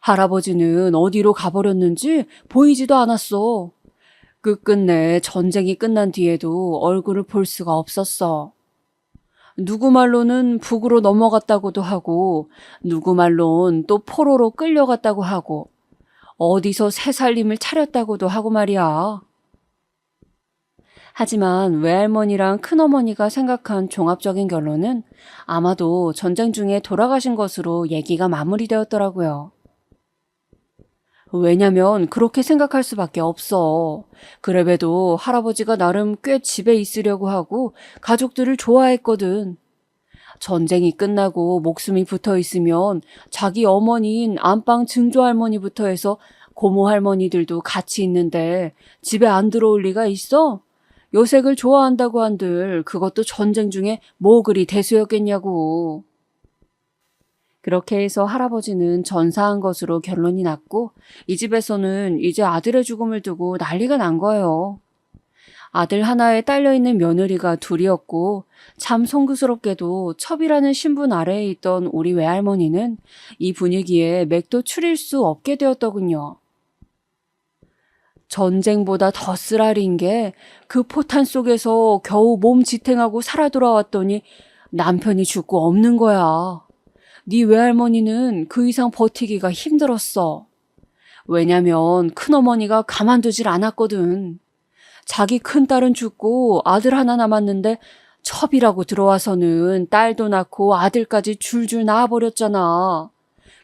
할아버지는 어디로 가버렸는지 보이지도 않았어. 끝끝내 전쟁이 끝난 뒤에도 얼굴을 볼 수가 없었어. 누구 말로는 북으로 넘어갔다고도 하고 누구 말론 또 포로로 끌려갔다고 하고 어디서 새 살림을 차렸다고도 하고 말이야. 하지만 외할머니랑 큰어머니가 생각한 종합적인 결론은 아마도 전쟁 중에 돌아가신 것으로 얘기가 마무리되었더라고요. 왜냐면 그렇게 생각할 수밖에 없어. 그래봬도 할아버지가 나름 꽤 집에 있으려고 하고 가족들을 좋아했거든. 전쟁이 끝나고 목숨이 붙어 있으면 자기 어머니인 안방 증조 할머니부터 해서 고모 할머니들도 같이 있는데 집에 안 들어올 리가 있어? 요색을 좋아한다고 한들 그것도 전쟁 중에 뭐 그리 대수였겠냐고. 그렇게 해서 할아버지는 전사한 것으로 결론이 났고 이 집에서는 이제 아들의 죽음을 두고 난리가 난 거예요. 아들 하나에 딸려있는 며느리가 둘이었고 참 송구스럽게도 첩이라는 신분 아래에 있던 우리 외할머니는 이 분위기에 맥도 추릴 수 없게 되었더군요. 전쟁보다 더 쓰라린 게 그 포탄 속에서 겨우 몸 지탱하고 살아 돌아왔더니 남편이 죽고 없는 거야. 네 외할머니는 그 이상 버티기가 힘들었어. 왜냐면 큰어머니가 가만두질 않았거든. 자기 큰딸은 죽고 아들 하나 남았는데 첩이라고 들어와서는 딸도 낳고 아들까지 줄줄 낳아버렸잖아.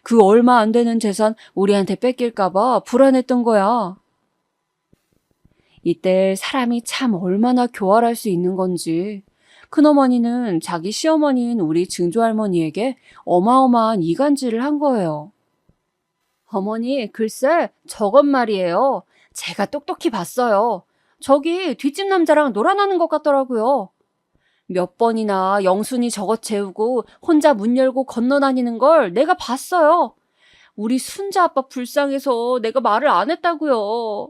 그 얼마 안 되는 재산 우리한테 뺏길까봐 불안했던 거야. 이때 사람이 참 얼마나 교활할 수 있는 건지 큰어머니는 자기 시어머니인 우리 증조할머니에게 어마어마한 이간질을 한 거예요. 어머니, 글쎄 저건 말이에요. 제가 똑똑히 봤어요. 저기 뒷집 남자랑 놀아나는 것 같더라고요. 몇 번이나 영순이 저것 재우고 혼자 문 열고 건너다니는 걸 내가 봤어요. 우리 순자 아빠 불쌍해서 내가 말을 안 했다고요.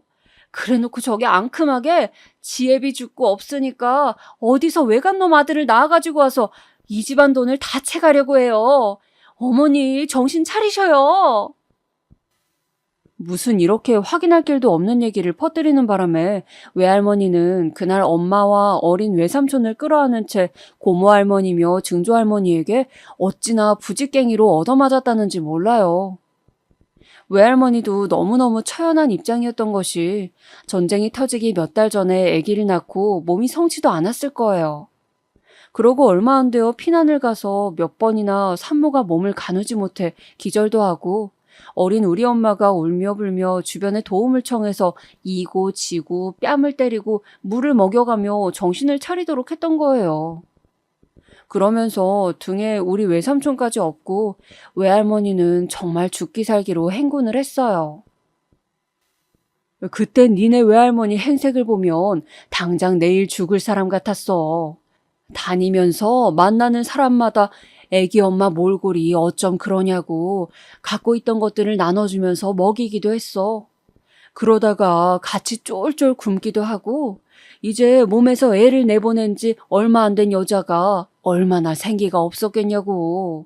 그래놓고 저게 앙큼하게 지혜비 죽고 없으니까 어디서 외갓놈 아들을 낳아가지고 와서 이 집안 돈을 다 채가려고 해요. 어머니 정신 차리셔요. 무슨 이렇게 확인할 길도 없는 얘기를 퍼뜨리는 바람에 외할머니는 그날 엄마와 어린 외삼촌을 끌어안은 채 고모할머니며 증조할머니에게 어찌나 부직갱이로 얻어맞았다는지 몰라요. 외할머니도 너무너무 처연한 입장이었던 것이 전쟁이 터지기 몇 달 전에 아기를 낳고 몸이 성치도 않았을 거예요. 그러고 얼마 안 되어 피난을 가서 몇 번이나 산모가 몸을 가누지 못해 기절도 하고 어린 우리 엄마가 울며 불며 주변에 도움을 청해서 이고 지고 뺨을 때리고 물을 먹여가며 정신을 차리도록 했던 거예요. 그러면서 등에 우리 외삼촌까지 업고 외할머니는 정말 죽기 살기로 행군을 했어요. 그때 니네 외할머니 행색을 보면 당장 내일 죽을 사람 같았어. 다니면서 만나는 사람마다 애기 엄마 몰골이 어쩜 그러냐고 갖고 있던 것들을 나눠주면서 먹이기도 했어. 그러다가 같이 쫄쫄 굶기도 하고 이제 몸에서 애를 내보낸 지 얼마 안 된 여자가 얼마나 생기가 없었겠냐고.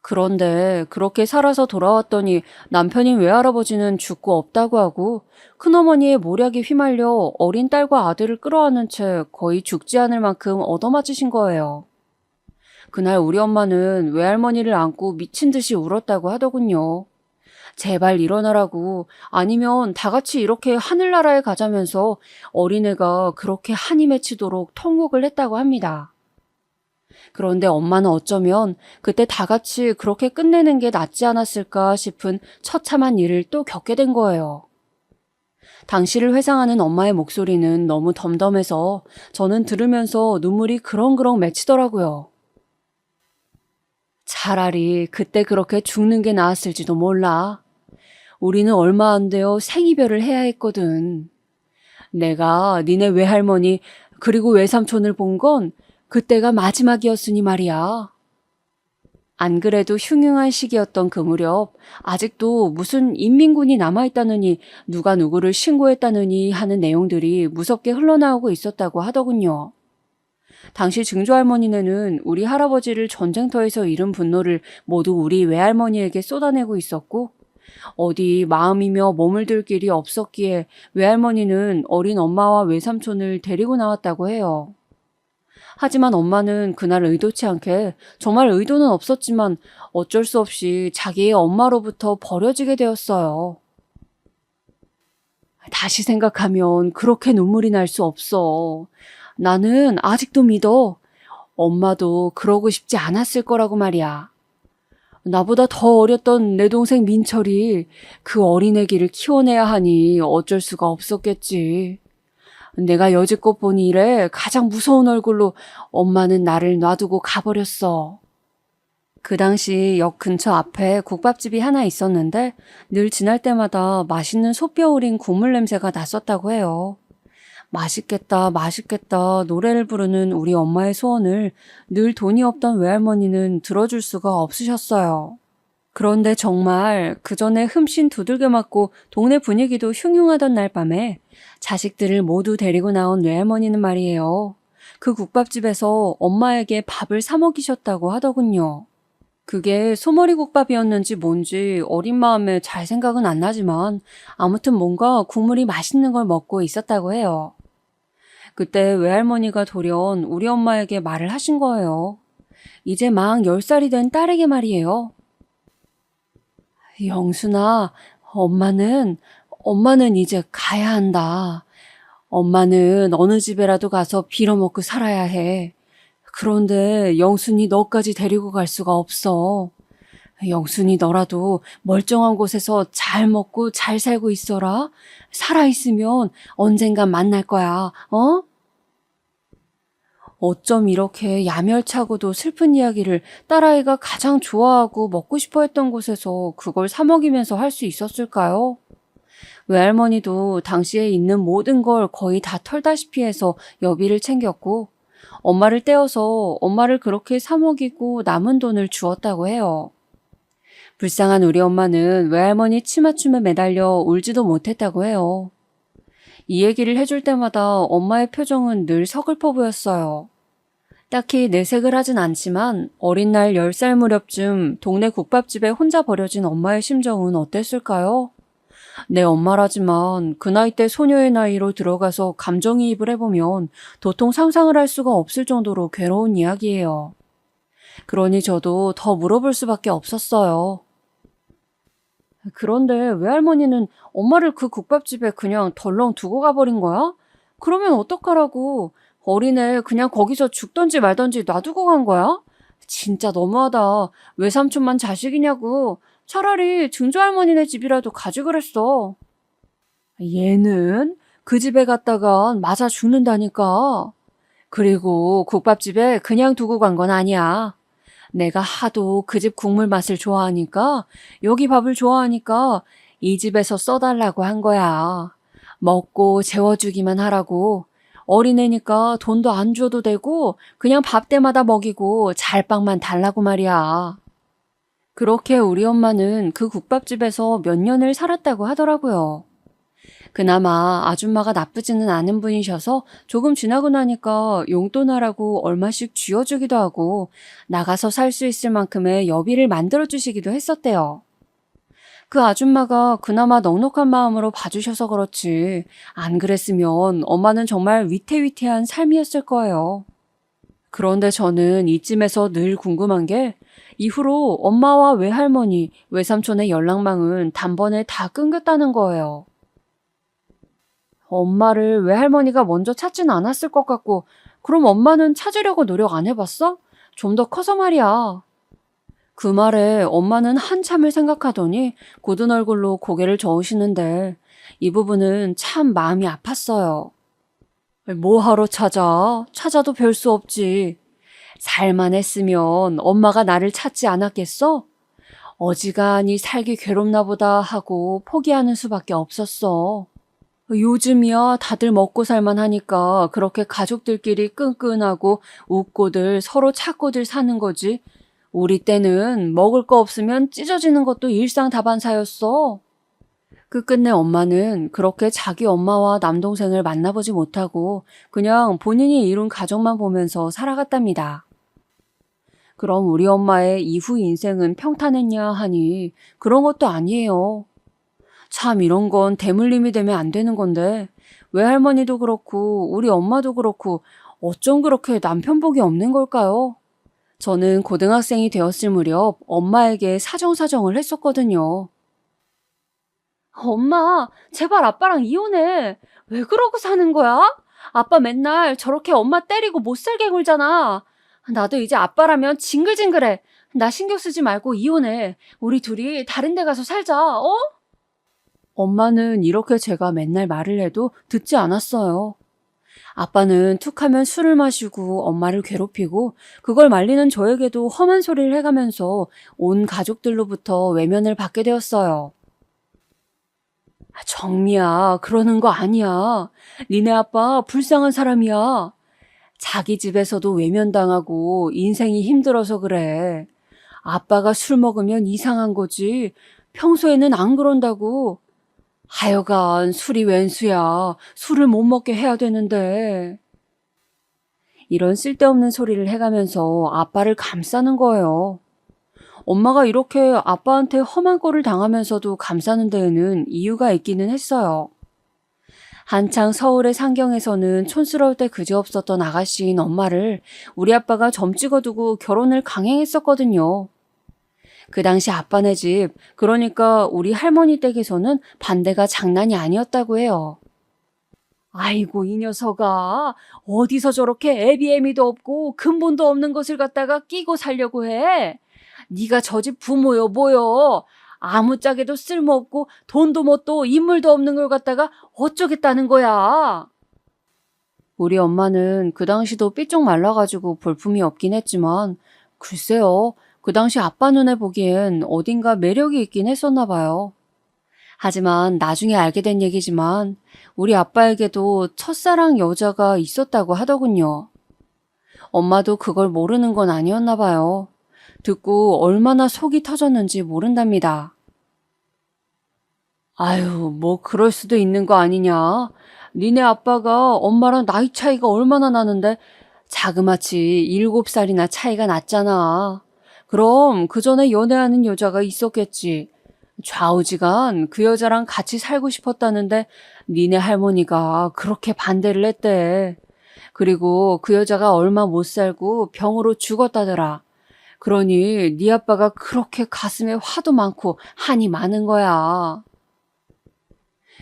그런데 그렇게 살아서 돌아왔더니 남편인 외할아버지는 죽고 없다고 하고 큰어머니의 모략에 휘말려 어린 딸과 아들을 끌어안은 채 거의 죽지 않을 만큼 얻어맞으신 거예요. 그날 우리 엄마는 외할머니를 안고 미친 듯이 울었다고 하더군요. 제발 일어나라고, 아니면 다 같이 이렇게 하늘나라에 가자면서 어린애가 그렇게 한이 맺히도록 통곡을 했다고 합니다. 그런데 엄마는 어쩌면 그때 다 같이 그렇게 끝내는 게 낫지 않았을까 싶은 처참한 일을 또 겪게 된 거예요. 당시를 회상하는 엄마의 목소리는 너무 덤덤해서 저는 들으면서 눈물이 그렁그렁 맺히더라고요. 차라리 그때 그렇게 죽는 게 나았을지도 몰라. 우리는 얼마 안 되어 생이별을 해야 했거든. 내가 니네 외할머니 그리고 외삼촌을 본 건 그때가 마지막이었으니 말이야. 안 그래도 흉흉한 시기였던 그 무렵 아직도 무슨 인민군이 남아있다느니 누가 누구를 신고했다느니 하는 내용들이 무섭게 흘러나오고 있었다고 하더군요. 당시 증조할머니네는 우리 할아버지를 전쟁터에서 잃은 분노를 모두 우리 외할머니에게 쏟아내고 있었고 어디 마음이며 몸을 들 길이 없었기에 외할머니는 어린 엄마와 외삼촌을 데리고 나왔다고 해요. 하지만 엄마는 그날 의도치 않게, 정말 의도는 없었지만 어쩔 수 없이 자기의 엄마로부터 버려지게 되었어요. 다시 생각하면 그렇게 눈물이 날 수 없어. 나는 아직도 믿어. 엄마도 그러고 싶지 않았을 거라고 말이야. 나보다 더 어렸던 내 동생 민철이 그 어린 애기를 키워내야 하니 어쩔 수가 없었겠지. 내가 여지껏 본 일에 가장 무서운 얼굴로 엄마는 나를 놔두고 가버렸어. 그 당시 역 근처 앞에 국밥집이 하나 있었는데 늘 지날 때마다 맛있는 솥뼈 우린 국물 냄새가 났었다고 해요. 맛있겠다, 맛있겠다 노래를 부르는 우리 엄마의 소원을 늘 돈이 없던 외할머니는 들어줄 수가 없으셨어요. 그런데 정말 그 전에 흠씬 두들겨 맞고 동네 분위기도 흉흉하던 날 밤에 자식들을 모두 데리고 나온 외할머니는 말이에요. 그 국밥집에서 엄마에게 밥을 사 먹이셨다고 하더군요. 그게 소머리 국밥이었는지 뭔지 어린 마음에 잘 생각은 안 나지만 아무튼 뭔가 국물이 맛있는 걸 먹고 있었다고 해요. 그때 외할머니가 돌연 우리 엄마에게 말을 하신 거예요. 이제 막 10살이 된 딸에게 말이에요. 영순아, 엄마는 이제 가야 한다. 엄마는 어느 집에라도 가서 빌어먹고 살아야 해. 그런데 영순이 너까지 데리고 갈 수가 없어. 영순이 너라도 멀쩡한 곳에서 잘 먹고 잘 살고 있어라. 살아있으면 언젠간 만날 거야, 어? 어쩜 이렇게 야멸차고도 슬픈 이야기를 딸아이가 가장 좋아하고 먹고 싶어 했던 곳에서 그걸 사 먹이면서 할 수 있었을까요? 외할머니도 당시에 있는 모든 걸 거의 다 털다시피 해서 여비를 챙겼고 엄마를 떼어서 엄마를 그렇게 사 먹이고 남은 돈을 주었다고 해요. 불쌍한 우리 엄마는 외할머니 치맞춤에 매달려 울지도 못했다고 해요. 이 얘기를 해줄 때마다 엄마의 표정은 늘 서글퍼 보였어요. 딱히 내색을 하진 않지만 어린 날 10살 무렵쯤 동네 국밥집에 혼자 버려진 엄마의 심정은 어땠을까요? 내 엄마라지만 그 나이 때 소녀의 나이로 들어가서 감정이입을 해보면 도통 상상을 할 수가 없을 정도로 괴로운 이야기예요. 그러니 저도 더 물어볼 수밖에 없었어요. 그런데 외할머니는 엄마를 그 국밥집에 그냥 덜렁 두고 가버린 거야? 그러면 어떡하라고? 어린애 그냥 거기서 죽던지 말던지 놔두고 간 거야? 진짜 너무하다. 외삼촌만 자식이냐고. 차라리 증조할머니네 집이라도 가지 그랬어. 얘는 그 집에 갔다간 맞아 죽는다니까. 그리고 국밥집에 그냥 두고 간 건 아니야. 내가 하도 그 집 국물 맛을 좋아하니까, 여기 밥을 좋아하니까 이 집에서 써달라고 한 거야. 먹고 재워주기만 하라고. 어린애니까 돈도 안 줘도 되고 그냥 밥 때마다 먹이고 잘빵만 달라고 말이야. 그렇게 우리 엄마는 그 국밥집에서 몇 년을 살았다고 하더라고요. 그나마 아줌마가 나쁘지는 않은 분이셔서 조금 지나고 나니까 용돈하라고 얼마씩 쥐어주기도 하고 나가서 살 수 있을 만큼의 여비를 만들어주시기도 했었대요. 그 아줌마가 그나마 넉넉한 마음으로 봐주셔서 그렇지 안 그랬으면 엄마는 정말 위태위태한 삶이었을 거예요. 그런데 저는 이쯤에서 늘 궁금한 게 이후로 엄마와 외할머니, 외삼촌의 연락망은 단번에 다 끊겼다는 거예요. 엄마를 외할머니가 먼저 찾진 않았을 것 같고 그럼 엄마는 찾으려고 노력 안 해봤어? 좀 더 커서 말이야. 그 말에 엄마는 한참을 생각하더니 굳은 얼굴로 고개를 저으시는데 이 부분은 참 마음이 아팠어요. 뭐하러 찾아? 찾아도 별 수 없지. 살만 했으면 엄마가 나를 찾지 않았겠어? 어지간히 살기 괴롭나 보다 하고 포기하는 수밖에 없었어. 요즘이야 다들 먹고 살만 하니까 그렇게 가족들끼리 끈끈하고 웃고들 서로 찾고들 사는 거지. 우리 때는 먹을 거 없으면 찢어지는 것도 일상다반사였어. 끝끝내 엄마는 그렇게 자기 엄마와 남동생을 만나보지 못하고 그냥 본인이 이룬 가정만 보면서 살아갔답니다. 그럼 우리 엄마의 이후 인생은 평탄했냐 하니 그런 것도 아니에요. 참 이런 건 대물림이 되면 안 되는 건데 외할머니도 그렇고 우리 엄마도 그렇고 어쩜 그렇게 남편 복이 없는 걸까요? 저는 고등학생이 되었을 무렵 엄마에게 사정사정을 했었거든요. 엄마, 제발 아빠랑 이혼해. 왜 그러고 사는 거야? 아빠 맨날 저렇게 엄마 때리고 못 살게 굴잖아. 나도 이제 아빠라면 징글징글해. 나 신경 쓰지 말고 이혼해. 우리 둘이 다른 데 가서 살자, 어? 엄마는 이렇게 제가 맨날 말을 해도 듣지 않았어요. 아빠는 툭하면 술을 마시고 엄마를 괴롭히고 그걸 말리는 저에게도 험한 소리를 해가면서 온 가족들로부터 외면을 받게 되었어요. 정미야, 그러는 거 아니야. 니네 아빠 불쌍한 사람이야. 자기 집에서도 외면당하고 인생이 힘들어서 그래. 아빠가 술 먹으면 이상한 거지. 평소에는 안 그런다고. 하여간 술이 웬수야. 술을 못 먹게 해야 되는데. 이런 쓸데없는 소리를 해가면서 아빠를 감싸는 거예요. 엄마가 이렇게 아빠한테 험한 꼴을 당하면서도 감싸는 데에는 이유가 있기는 했어요. 한창 서울의 상경에서는 촌스러울 때 그지없었던 아가씨인 엄마를 우리 아빠가 점 찍어두고 결혼을 강행했었거든요. 그 당시 아빠네 집, 그러니까 우리 할머니 댁에서는 반대가 장난이 아니었다고 해요. 아이고, 이 녀석아, 어디서 저렇게 애비애미도 없고 근본도 없는 것을 갖다가 끼고 살려고 해? 네가 저 집 부모요 뭐요? 아무짝에도 쓸모없고 돈도 뭣도 인물도 없는 걸 갖다가 어쩌겠다는 거야. 우리 엄마는 그 당시도 삐쩍 말라가지고 볼품이 없긴 했지만 글쎄요, 그 당시 아빠 눈에 보기엔 어딘가 매력이 있긴 했었나 봐요. 하지만 나중에 알게 된 얘기지만 우리 아빠에게도 첫사랑 여자가 있었다고 하더군요. 엄마도 그걸 모르는 건 아니었나 봐요. 듣고 얼마나 속이 터졌는지 모른답니다. 아유, 뭐 그럴 수도 있는 거 아니냐. 니네 아빠가 엄마랑 나이 차이가 얼마나 나는데 자그마치 7살이나 차이가 났잖아. 그럼 그 전에 연애하는 여자가 있었겠지. 좌우지간 그 여자랑 같이 살고 싶었다는데 니네 할머니가 그렇게 반대를 했대. 그리고 그 여자가 얼마 못 살고 병으로 죽었다더라. 그러니 네 아빠가 그렇게 가슴에 화도 많고 한이 많은 거야.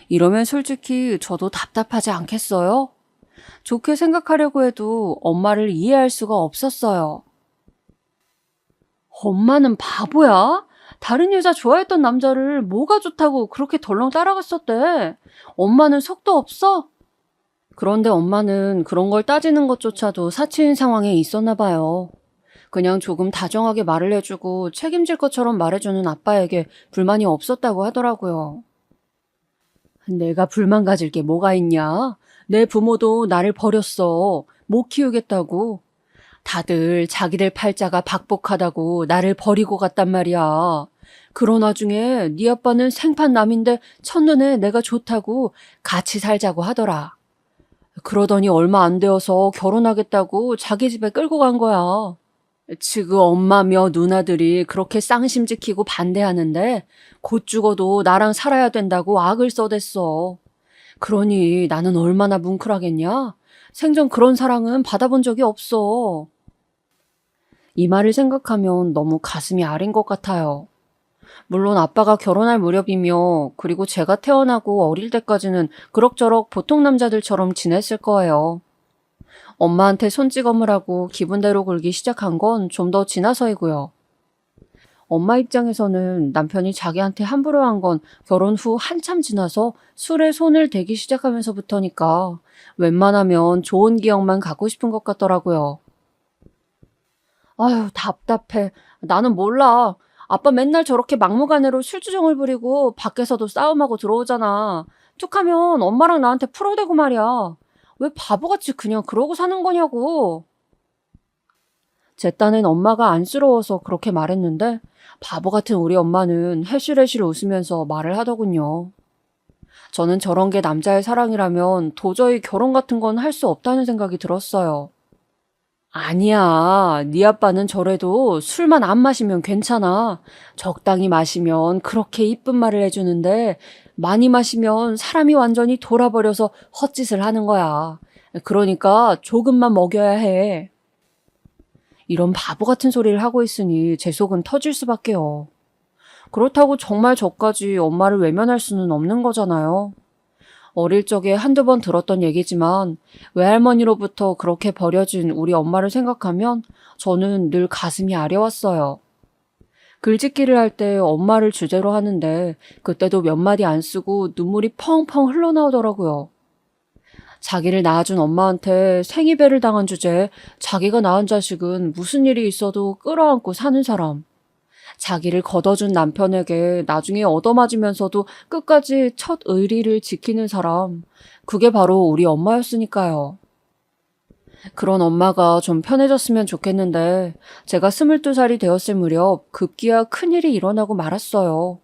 이러면 솔직히 저도 답답하지 않겠어요? 좋게 생각하려고 해도 엄마를 이해할 수가 없었어요. 엄마는 바보야? 다른 여자 좋아했던 남자를 뭐가 좋다고 그렇게 덜렁 따라갔었대. 엄마는 속도 없어? 그런데 엄마는 그런 걸 따지는 것조차도 사치인 상황에 있었나 봐요. 그냥 조금 다정하게 말을 해주고 책임질 것처럼 말해주는 아빠에게 불만이 없었다고 하더라고요. 내가 불만 가질 게 뭐가 있냐? 내 부모도 나를 버렸어. 못 키우겠다고. 다들 자기들 팔자가 박복하다고 나를 버리고 갔단 말이야. 그런 와중에 네 아빠는 생판 남인데 첫눈에 내가 좋다고 같이 살자고 하더라. 그러더니 얼마 안 되어서 결혼하겠다고 자기 집에 끌고 간 거야. 지금 엄마며 누나들이 그렇게 쌍심 지키고 반대하는데 곧 죽어도 나랑 살아야 된다고 악을 써댔어. 그러니 나는 얼마나 뭉클하겠냐? 생전 그런 사랑은 받아본 적이 없어. 이 말을 생각하면 너무 가슴이 아린 것 같아요. 물론 아빠가 결혼할 무렵이며 그리고 제가 태어나고 어릴 때까지는 그럭저럭 보통 남자들처럼 지냈을 거예요. 엄마한테 손찌검을 하고 기분대로 굴기 시작한 건 좀 더 지나서이고요. 엄마 입장에서는 남편이 자기한테 함부로 한 건 결혼 후 한참 지나서 술에 손을 대기 시작하면서부터니까 웬만하면 좋은 기억만 갖고 싶은 것 같더라고요. 아유, 답답해. 나는 몰라. 아빠 맨날 저렇게 막무가내로 술주정을 부리고 밖에서도 싸움하고 들어오잖아. 툭하면 엄마랑 나한테 풀어대고 말이야. 왜 바보같이 그냥 그러고 사는 거냐고. 제 딴엔 엄마가 안쓰러워서 그렇게 말했는데 바보 같은 우리 엄마는 해실해실 웃으면서 말을 하더군요. 저는 저런 게 남자의 사랑이라면 도저히 결혼 같은 건 할 수 없다는 생각이 들었어요. 아니야. 네 아빠는 저래도 술만 안 마시면 괜찮아. 적당히 마시면 그렇게 이쁜 말을 해주는데 많이 마시면 사람이 완전히 돌아버려서 헛짓을 하는 거야. 그러니까 조금만 먹여야 해. 이런 바보 같은 소리를 하고 있으니 제 속은 터질 수밖에요. 그렇다고 정말 저까지 엄마를 외면할 수는 없는 거잖아요. 어릴 적에 한두 번 들었던 얘기지만 외할머니로부터 그렇게 버려진 우리 엄마를 생각하면 저는 늘 가슴이 아려왔어요. 글짓기를 할 때 엄마를 주제로 하는데 그때도 몇 마디 안 쓰고 눈물이 펑펑 흘러나오더라고요. 자기를 낳아준 엄마한테 생이배를 당한 주제에 자기가 낳은 자식은 무슨 일이 있어도 끌어안고 사는 사람. 자기를 걷어준 남편에게 나중에 얻어맞으면서도 끝까지 첫 의리를 지키는 사람, 그게 바로 우리 엄마였으니까요. 그런 엄마가 좀 편해졌으면 좋겠는데 제가 22살이 되었을 무렵 급기야 큰일이 일어나고 말았어요.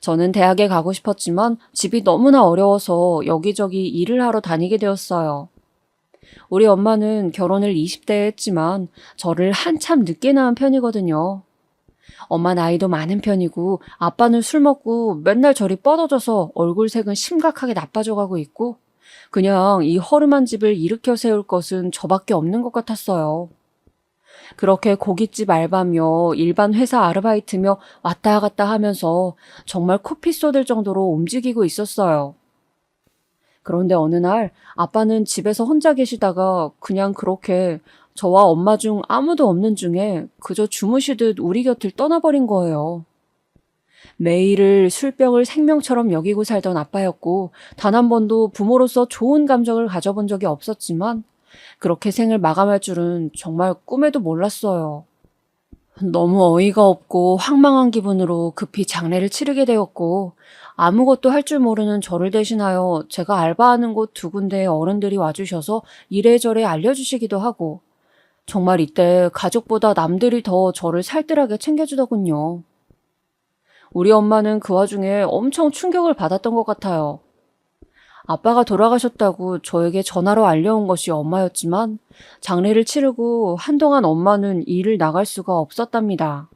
저는 대학에 가고 싶었지만 집이 너무나 어려워서 여기저기 일을 하러 다니게 되었어요. 우리 엄마는 결혼을 20대에 했지만 저를 한참 늦게 낳은 편이거든요. 엄마 나이도 많은 편이고 아빠는 술 먹고 맨날 저리 뻗어져서 얼굴색은 심각하게 나빠져 가고 있고 그냥 이 허름한 집을 일으켜 세울 것은 저밖에 없는 것 같았어요. 그렇게 고깃집 알바며 일반 회사 아르바이트며 왔다 갔다 하면서 정말 코피 쏟을 정도로 움직이고 있었어요. 그런데 어느 날 아빠는 집에서 혼자 계시다가 그냥 그렇게 저와 엄마 중 아무도 없는 중에 그저 주무시듯 우리 곁을 떠나버린 거예요. 매일을 술병을 생명처럼 여기고 살던 아빠였고 단 한 번도 부모로서 좋은 감정을 가져본 적이 없었지만 그렇게 생을 마감할 줄은 정말 꿈에도 몰랐어요. 너무 어이가 없고 황망한 기분으로 급히 장례를 치르게 되었고 아무것도 할 줄 모르는 저를 대신하여 제가 알바하는 곳 두 군데의 어른들이 와주셔서 이래저래 알려주시기도 하고 정말 이때 가족보다 남들이 더 저를 살뜰하게 챙겨주더군요. 우리 엄마는 그 와중에 엄청 충격을 받았던 것 같아요. 아빠가 돌아가셨다고 저에게 전화로 알려온 것이 엄마였지만 장례를 치르고 한동안 엄마는 일을 나갈 수가 없었답니다.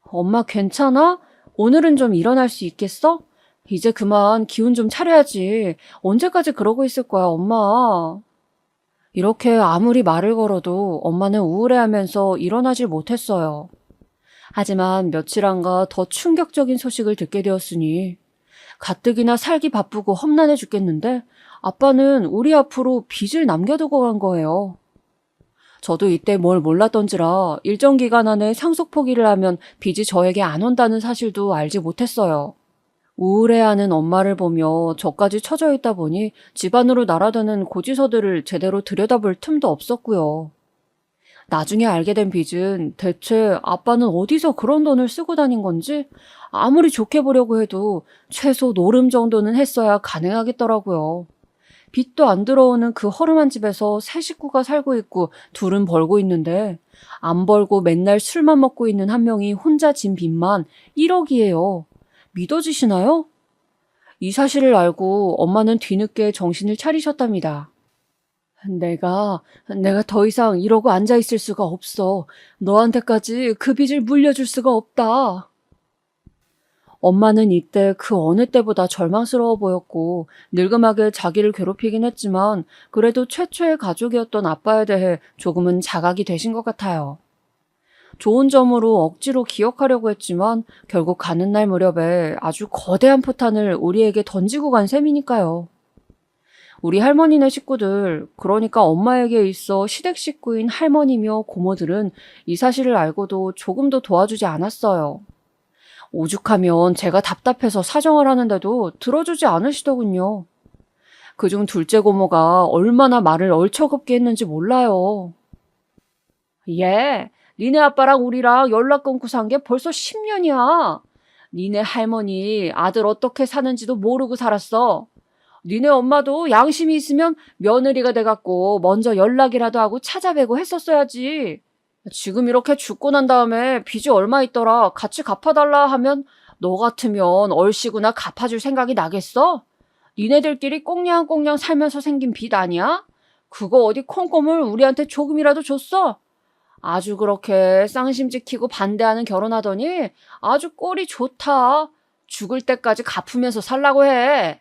엄마 괜찮아? 오늘은 좀 일어날 수 있겠어? 이제 그만 기운 좀 차려야지. 언제까지 그러고 있을 거야, 엄마. 이렇게 아무리 말을 걸어도 엄마는 우울해하면서 일어나질 못했어요. 하지만 며칠 안가 더 충격적인 소식을 듣게 되었으니 가뜩이나 살기 바쁘고 험난해 죽겠는데 아빠는 우리 앞으로 빚을 남겨두고 간 거예요. 저도 이때 뭘 몰랐던지라 일정 기간 안에 상속 포기를 하면 빚이 저에게 안 온다는 사실도 알지 못했어요. 우울해하는 엄마를 보며 저까지 처져 있다 보니 집안으로 날아드는 고지서들을 제대로 들여다볼 틈도 없었고요. 나중에 알게 된 빚은 대체 아빠는 어디서 그런 돈을 쓰고 다닌 건지 아무리 좋게 보려고 해도 최소 노름 정도는 했어야 가능하겠더라고요. 빚도 안 들어오는 그 허름한 집에서 세 식구가 살고 있고 둘은 벌고 있는데 안 벌고 맨날 술만 먹고 있는 한 명이 혼자 진 빚만 1억이에요. 믿어지시나요? 이 사실을 알고 엄마는 뒤늦게 정신을 차리셨답니다. 내가 더 이상 이러고 앉아있을 수가 없어. 너한테까지 그 빚을 물려줄 수가 없다. 엄마는 이때 그 어느 때보다 절망스러워 보였고 늙음하게 자기를 괴롭히긴 했지만 그래도 최초의 가족이었던 아빠에 대해 조금은 자각이 되신 것 같아요. 좋은 점으로 억지로 기억하려고 했지만 결국 가는 날 무렵에 아주 거대한 포탄을 우리에게 던지고 간 셈이니까요. 우리 할머니네 식구들, 그러니까 엄마에게 있어 시댁 식구인 할머니며 고모들은 이 사실을 알고도 조금도 도와주지 않았어요. 오죽하면 제가 답답해서 사정을 하는데도 들어주지 않으시더군요. 그중 둘째 고모가 얼마나 말을 얼처겁게 했는지 몰라요. 얘, 니네 아빠랑 우리랑 연락 끊고 산 게 벌써 10년이야. 니네 할머니 아들 어떻게 사는지도 모르고 살았어. 니네 엄마도 양심이 있으면 며느리가 돼갖고 먼저 연락이라도 하고 찾아뵈고 했었어야지. 지금 이렇게 죽고 난 다음에 빚이 얼마 있더라 같이 갚아달라 하면 너 같으면 얼씨구나 갚아줄 생각이 나겠어? 니네들끼리 꽁냥꽁냥 살면서 생긴 빚 아니야? 그거 어디 콩고물 우리한테 조금이라도 줬어? 아주 그렇게 쌍심 지키고 반대하는 결혼하더니 아주 꼴이 좋다. 죽을 때까지 갚으면서 살라고 해.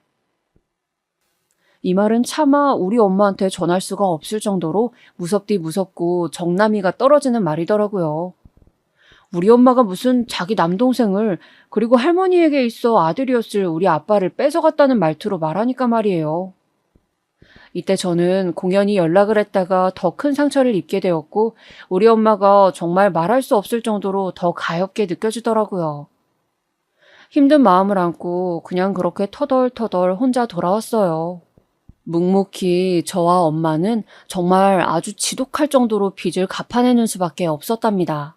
이 말은 차마 우리 엄마한테 전할 수가 없을 정도로 무섭디 무섭고 정남이가 떨어지는 말이더라고요. 우리 엄마가 무슨 자기 남동생을 그리고 할머니에게 있어 아들이었을 우리 아빠를 뺏어갔다는 말투로 말하니까 말이에요. 이때 저는 공연히 연락을 했다가 더 큰 상처를 입게 되었고 우리 엄마가 정말 말할 수 없을 정도로 더 가엾게 느껴지더라고요. 힘든 마음을 안고 그냥 그렇게 터덜터덜 혼자 돌아왔어요. 묵묵히 저와 엄마는 정말 아주 지독할 정도로 빚을 갚아내는 수밖에 없었답니다.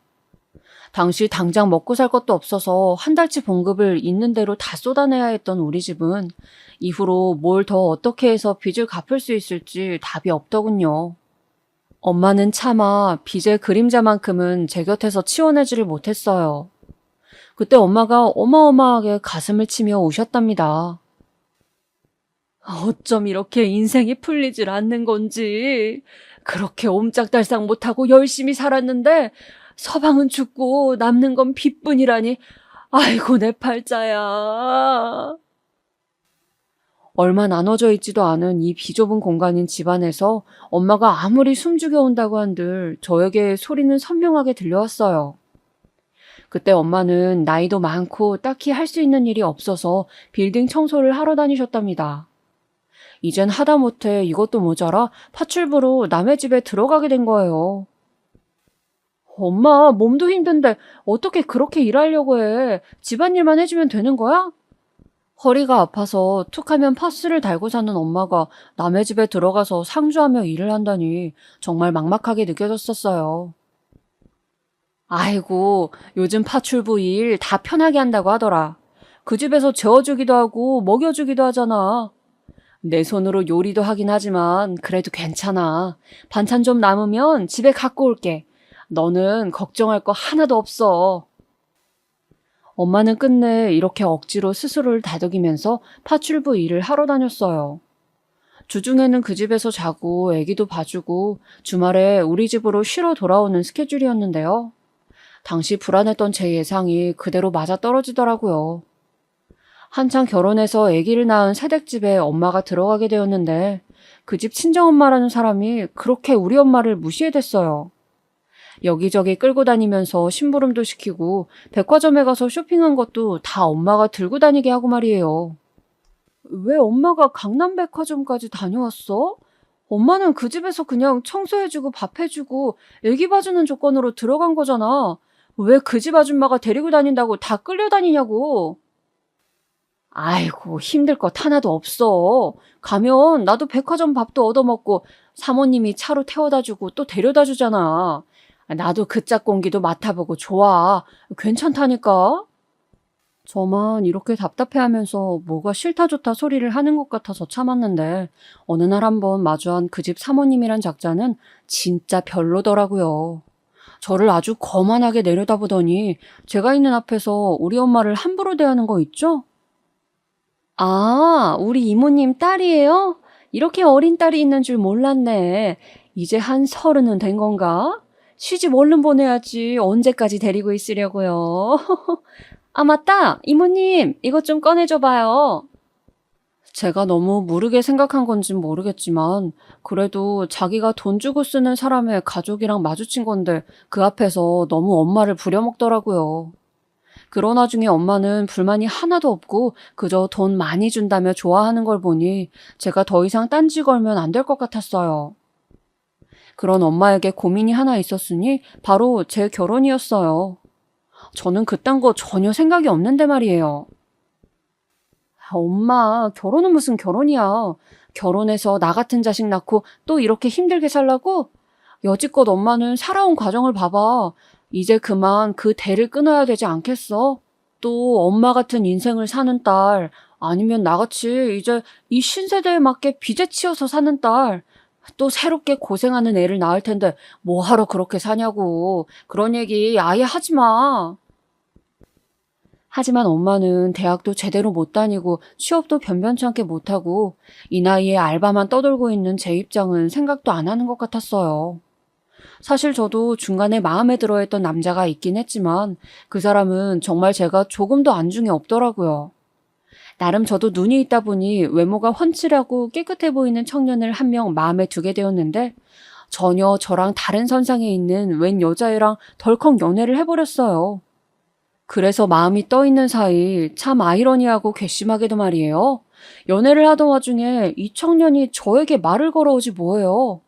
당시 당장 먹고 살 것도 없어서 한 달치 봉급을 있는 대로 다 쏟아내야 했던 우리 집은 이후로 뭘 더 어떻게 해서 빚을 갚을 수 있을지 답이 없더군요. 엄마는 차마 빚의 그림자만큼은 제 곁에서 치워내지를 못했어요. 그때 엄마가 어마어마하게 가슴을 치며 우셨답니다. 어쩜 이렇게 인생이 풀리질 않는 건지. 그렇게 옴짝달싹 못하고 열심히 살았는데 서방은 죽고 남는 건 빚뿐이라니. 아이고 내 팔자야. 얼마 나눠져 있지도 않은 이 비좁은 공간인 집안에서 엄마가 아무리 숨죽여 온다고 한들 저에게 소리는 선명하게 들려왔어요. 그때 엄마는 나이도 많고 딱히 할 수 있는 일이 없어서 빌딩 청소를 하러 다니셨답니다. 이젠 하다못해 이것도 모자라 파출부로 남의 집에 들어가게 된 거예요. 엄마, 몸도 힘든데 어떻게 그렇게 일하려고 해? 집안일만 해주면 되는 거야? 허리가 아파서 툭하면 파스를 달고 사는 엄마가 남의 집에 들어가서 상주하며 일을 한다니 정말 막막하게 느껴졌었어요. 아이고, 요즘 파출부 일 다 편하게 한다고 하더라. 그 집에서 재워주기도 하고 먹여주기도 하잖아. 내 손으로 요리도 하긴 하지만 그래도 괜찮아. 반찬 좀 남으면 집에 갖고 올게. 너는 걱정할 거 하나도 없어. 엄마는 끝내 이렇게 억지로 스스로를 다독이면서 파출부 일을 하러 다녔어요. 주중에는 그 집에서 자고 애기도 봐주고 주말에 우리 집으로 쉬러 돌아오는 스케줄이었는데요. 당시 불안했던 제 예상이 그대로 맞아떨어지더라고요. 한창 결혼해서 아기를 낳은 새댁집에 엄마가 들어가게 되었는데 그 집 친정엄마라는 사람이 그렇게 우리 엄마를 무시해댔어요. 여기저기 끌고 다니면서 심부름도 시키고 백화점에 가서 쇼핑한 것도 다 엄마가 들고 다니게 하고 말이에요. 왜 엄마가 강남백화점까지 다녀왔어? 엄마는 그 집에서 그냥 청소해주고 밥해주고 애기 봐주는 조건으로 들어간 거잖아. 왜 그 집 아줌마가 데리고 다닌다고 다 끌려다니냐고. 아이고, 힘들 것 하나도 없어. 가면 나도 백화점 밥도 얻어먹고 사모님이 차로 태워다주고 또 데려다주잖아. 나도 그 짝공기도 맡아보고 좋아. 괜찮다니까. 저만 이렇게 답답해하면서 뭐가 싫다 좋다 소리를 하는 것 같아서 참았는데 어느 날 한번 마주한 그 집 사모님이란 작자는 진짜 별로더라고요. 저를 아주 거만하게 내려다보더니 제가 있는 앞에서 우리 엄마를 함부로 대하는 거 있죠? 아, 우리 이모님 딸이에요? 이렇게 어린 딸이 있는 줄 몰랐네. 이제 한 30은 된 건가? 시집 얼른 보내야지. 언제까지 데리고 있으려고요. 아, 맞다. 이모님, 이것 좀 꺼내줘봐요. 제가 너무 무르게 생각한 건진 모르겠지만 그래도 자기가 돈 주고 쓰는 사람의 가족이랑 마주친 건데 그 앞에서 너무 엄마를 부려먹더라고요. 그런 와중에 엄마는 불만이 하나도 없고 그저 돈 많이 준다며 좋아하는 걸 보니 제가 더 이상 딴지 걸면 안 될 것 같았어요. 그런 엄마에게 고민이 하나 있었으니 바로 제 결혼이었어요. 저는 그딴 거 전혀 생각이 없는데 말이에요. 엄마, 결혼은 무슨 결혼이야. 결혼해서 나 같은 자식 낳고 또 이렇게 힘들게 살라고? 여지껏 엄마는 살아온 과정을 봐봐. 이제 그만 그 대를 끊어야 되지 않겠어? 또 엄마 같은 인생을 사는 딸, 아니면 나같이 이제 이 신세대에 맞게 빚에 치여서 사는 딸, 또 새롭게 고생하는 애를 낳을 텐데 뭐하러 그렇게 사냐고. 그런 얘기 아예 하지 마. 하지만 엄마는 대학도 제대로 못 다니고 취업도 변변치 않게 못하고 이 나이에 알바만 떠돌고 있는 제 입장은 생각도 안 하는 것 같았어요. 사실 저도 중간에 마음에 들어했던 남자가 있긴 했지만 그 사람은 정말 제가 조금도 안중에 없더라고요. 나름 저도 눈이 있다 보니 외모가 훤칠하고 깨끗해 보이는 청년을 한 명 마음에 두게 되었는데 전혀 저랑 다른 선상에 있는 웬 여자애랑 덜컥 연애를 해버렸어요. 그래서 마음이 떠있는 사이 참 아이러니하고 괘씸하게도 말이에요. 연애를 하던 와중에 이 청년이 저에게 말을 걸어오지 뭐예요.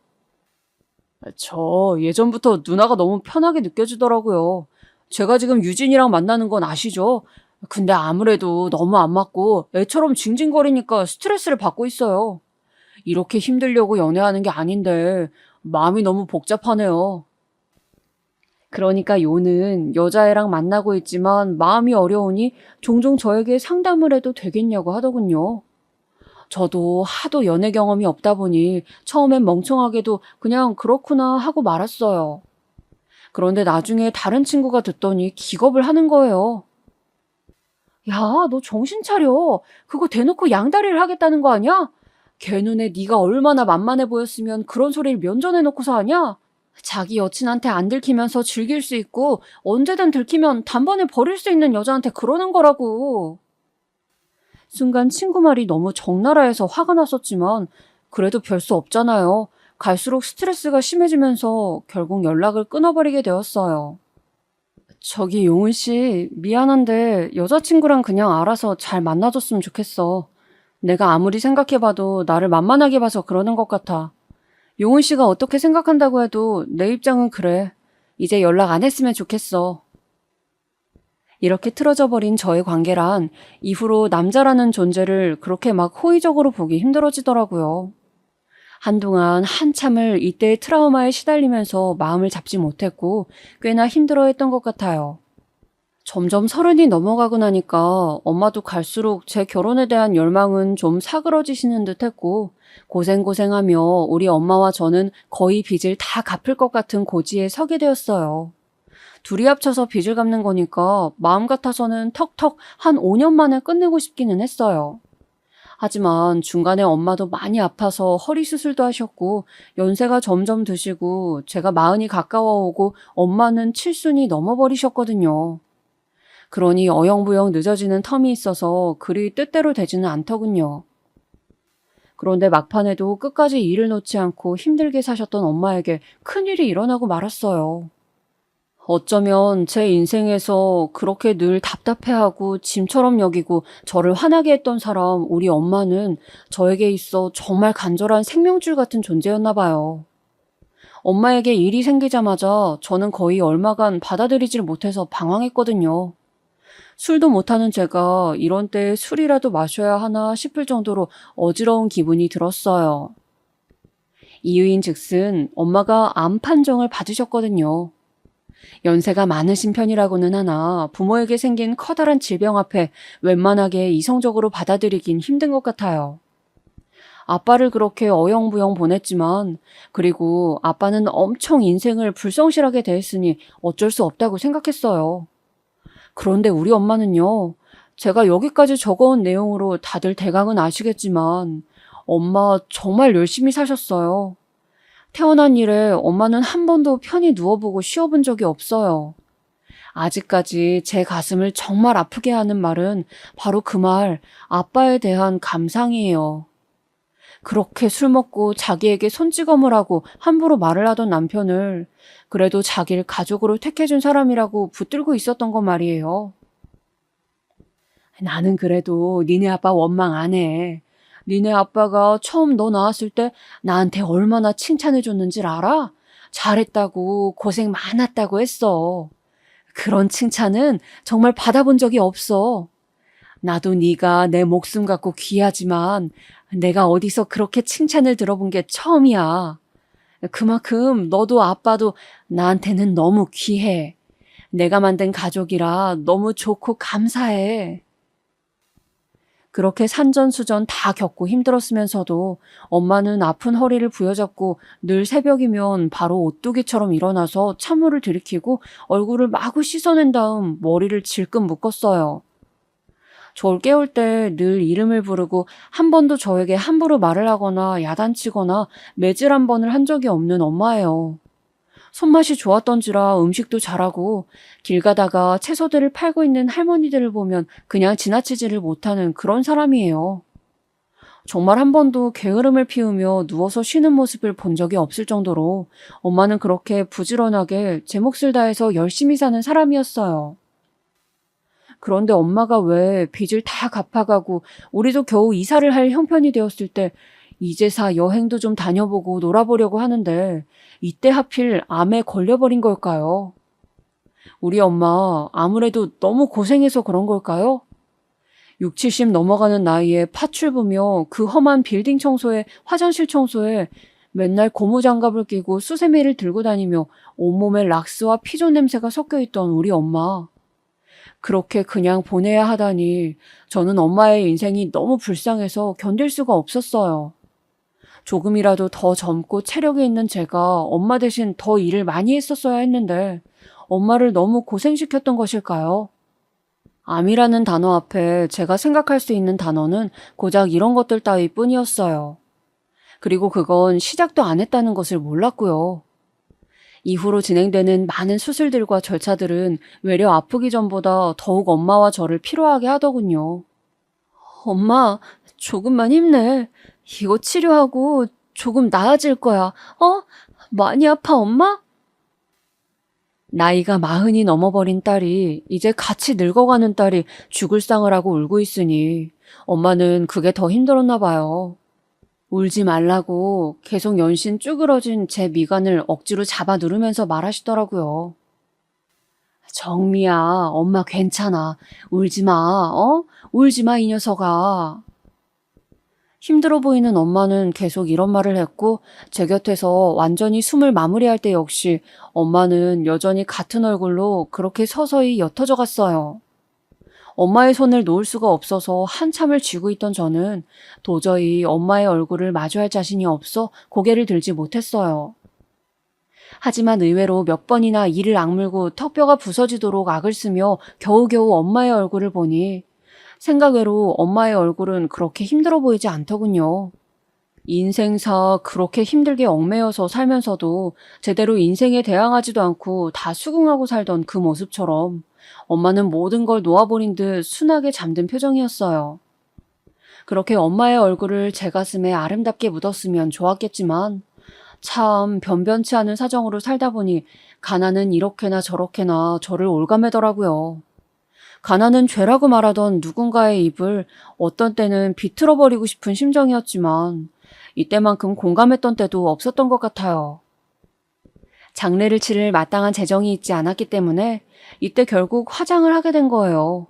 저 예전부터 누나가 너무 편하게 느껴지더라고요. 제가 지금 유진이랑 만나는 건 아시죠? 근데 아무래도 너무 안 맞고 애처럼 징징거리니까 스트레스를 받고 있어요. 이렇게 힘들려고 연애하는 게 아닌데 마음이 너무 복잡하네요. 그러니까 요는 여자애랑 만나고 있지만 마음이 어려우니 종종 저에게 상담을 해도 되겠냐고 하더군요. 저도 하도 연애 경험이 없다 보니 처음엔 멍청하게도 그냥 그렇구나 하고 말았어요. 그런데 나중에 다른 친구가 듣더니 기겁을 하는 거예요. 야, 너 정신 차려. 그거 대놓고 양다리를 하겠다는 거 아니야? 걔 눈에 네가 얼마나 만만해 보였으면 그런 소리를 면전해놓고서 하냐? 자기 여친한테 안 들키면서 즐길 수 있고 언제든 들키면 단번에 버릴 수 있는 여자한테 그러는 거라고. 순간 친구 말이 너무 적나라해서 화가 났었지만 그래도 별 수 없잖아요. 갈수록 스트레스가 심해지면서 결국 연락을 끊어버리게 되었어요. 저기 용은 씨, 미안한데 여자친구랑 그냥 알아서 잘 만나줬으면 좋겠어. 내가 아무리 생각해봐도 나를 만만하게 봐서 그러는 것 같아. 용은 씨가 어떻게 생각한다고 해도 내 입장은 그래. 이제 연락 안 했으면 좋겠어. 이렇게 틀어져 버린 저의 관계란 이후로 남자라는 존재를 그렇게 막 호의적으로 보기 힘들어지더라고요. 한동안 한참을 이때의 트라우마에 시달리면서 마음을 잡지 못했고 꽤나 힘들어했던 것 같아요. 점점 30이 넘어가고 나니까 엄마도 갈수록 제 결혼에 대한 열망은 좀 사그러지시는 듯 했고 고생고생하며 우리 엄마와 저는 거의 빚을 다 갚을 것 같은 고지에 서게 되었어요. 둘이 합쳐서 빚을 갚는 거니까 마음 같아서는 턱턱 한 5년 만에 끝내고 싶기는 했어요. 하지만 중간에 엄마도 많이 아파서 허리 수술도 하셨고 연세가 점점 드시고 제가 40이 가까워 오고 엄마는 칠순이 넘어버리셨거든요. 그러니 어영부영 늦어지는 텀이 있어서 그리 뜻대로 되지는 않더군요. 그런데 막판에도 끝까지 일을 놓지 않고 힘들게 사셨던 엄마에게 큰일이 일어나고 말았어요. 어쩌면 제 인생에서 그렇게 늘 답답해하고 짐처럼 여기고 저를 화나게 했던 사람 우리 엄마는 저에게 있어 정말 간절한 생명줄 같은 존재였나 봐요. 엄마에게 일이 생기자마자 저는 거의 얼마간 받아들이질 못해서 방황했거든요. 술도 못하는 제가 이런 때에 술이라도 마셔야 하나 싶을 정도로 어지러운 기분이 들었어요. 이유인 즉슨 엄마가 암 판정을 받으셨거든요. 연세가 많으신 편이라고는 하나 부모에게 생긴 커다란 질병 앞에 웬만하게 이성적으로 받아들이긴 힘든 것 같아요. 아빠를 그렇게 어영부영 보냈지만 그리고 아빠는 엄청 인생을 불성실하게 대했으니 어쩔 수 없다고 생각했어요. 그런데 우리 엄마는요. 제가 여기까지 적어온 내용으로 다들 대강은 아시겠지만 엄마 정말 열심히 사셨어요. 태어난 이래 엄마는 한 번도 편히 누워보고 쉬어본 적이 없어요. 아직까지 제 가슴을 정말 아프게 하는 말은 바로 그 말, 아빠에 대한 감상이에요. 그렇게 술 먹고 자기에게 손찌검을 하고 함부로 말을 하던 남편을 그래도 자기를 가족으로 택해준 사람이라고 붙들고 있었던 거 말이에요. 나는 그래도 니네 아빠 원망 안 해. 니네 아빠가 처음 너 낳았을 때 나한테 얼마나 칭찬해줬는지 알아? 잘했다고 고생 많았다고 했어. 그런 칭찬은 정말 받아본 적이 없어. 나도 네가 내 목숨 같고 귀하지만 내가 어디서 그렇게 칭찬을 들어본 게 처음이야. 그만큼 너도 아빠도 나한테는 너무 귀해. 내가 만든 가족이라 너무 좋고 감사해. 그렇게 산전수전 다 겪고 힘들었으면서도 엄마는 아픈 허리를 부여잡고 늘 새벽이면 바로 오뚜기처럼 일어나서 찬물을 들이키고 얼굴을 마구 씻어낸 다음 머리를 질끈 묶었어요. 저를 깨울 때 늘 이름을 부르고 한 번도 저에게 함부로 말을 하거나 야단치거나 매질 한 번을 한 적이 없는 엄마예요. 손맛이 좋았던지라 음식도 잘하고 길 가다가 채소들을 팔고 있는 할머니들을 보면 그냥 지나치지를 못하는 그런 사람이에요. 정말 한 번도 게으름을 피우며 누워서 쉬는 모습을 본 적이 없을 정도로 엄마는 그렇게 부지런하게 제 몫을 다해서 열심히 사는 사람이었어요. 그런데 엄마가 왜 빚을 다 갚아가고 우리도 겨우 이사를 할 형편이 되었을 때 이제사 여행도 좀 다녀보고 놀아보려고 하는데 이때 하필 암에 걸려버린 걸까요? 우리 엄마 아무래도 너무 고생해서 그런 걸까요? 6, 70 넘어가는 나이에 파출 부며 그 험한 빌딩 청소에 화장실 청소에 맨날 고무장갑을 끼고 수세미를 들고 다니며 온몸에 락스와 피존 냄새가 섞여 있던 우리 엄마. 그렇게 그냥 보내야 하다니 저는 엄마의 인생이 너무 불쌍해서 견딜 수가 없었어요. 조금이라도 더 젊고 체력이 있는 제가 엄마 대신 더 일을 많이 했었어야 했는데 엄마를 너무 고생시켰던 것일까요? 암이라는 단어 앞에 제가 생각할 수 있는 단어는 고작 이런 것들 따위 뿐이었어요. 그리고 그건 시작도 안 했다는 것을 몰랐고요. 이후로 진행되는 많은 수술들과 절차들은 외려 아프기 전보다 더욱 엄마와 저를 피로하게 하더군요. 엄마, 조금만 힘내. 이거 치료하고 조금 나아질 거야. 많이 아파, 엄마? 나이가 40이 넘어버린 딸이 이제 같이 늙어가는 딸이 죽을 상을 하고 울고 있으니 엄마는 그게 더 힘들었나 봐요. 울지 말라고 계속 연신 쭈그러진 제 미간을 억지로 잡아 누르면서 말하시더라고요. 정미야, 엄마 괜찮아. 울지 마, 울지 마, 이 녀석아. 힘들어 보이는 엄마는 계속 이런 말을 했고 제 곁에서 완전히 숨을 마무리할 때 역시 엄마는 여전히 같은 얼굴로 그렇게 서서히 옅어져 갔어요. 엄마의 손을 놓을 수가 없어서 한참을 쥐고 있던 저는 도저히 엄마의 얼굴을 마주할 자신이 없어 고개를 들지 못했어요. 하지만 의외로 몇 번이나 이를 악물고 턱뼈가 부서지도록 악을 쓰며 겨우겨우 엄마의 얼굴을 보니 생각외로 엄마의 얼굴은 그렇게 힘들어 보이지 않더군요. 인생사 그렇게 힘들게 얽매여서 살면서도 제대로 인생에 대항하지도 않고 다 수긍하고 살던 그 모습처럼 엄마는 모든 걸 놓아버린 듯 순하게 잠든 표정이었어요. 그렇게 엄마의 얼굴을 제 가슴에 아름답게 묻었으면 좋았겠지만 참 변변치 않은 사정으로 살다 보니 가난은 이렇게나 저렇게나 저를 올가매더라고요. 가난은 죄라고 말하던 누군가의 입을 어떤 때는 비틀어버리고 싶은 심정이었지만 이때만큼 공감했던 때도 없었던 것 같아요. 장례를 치를 마땅한 재정이 있지 않았기 때문에 이때 결국 화장을 하게 된 거예요.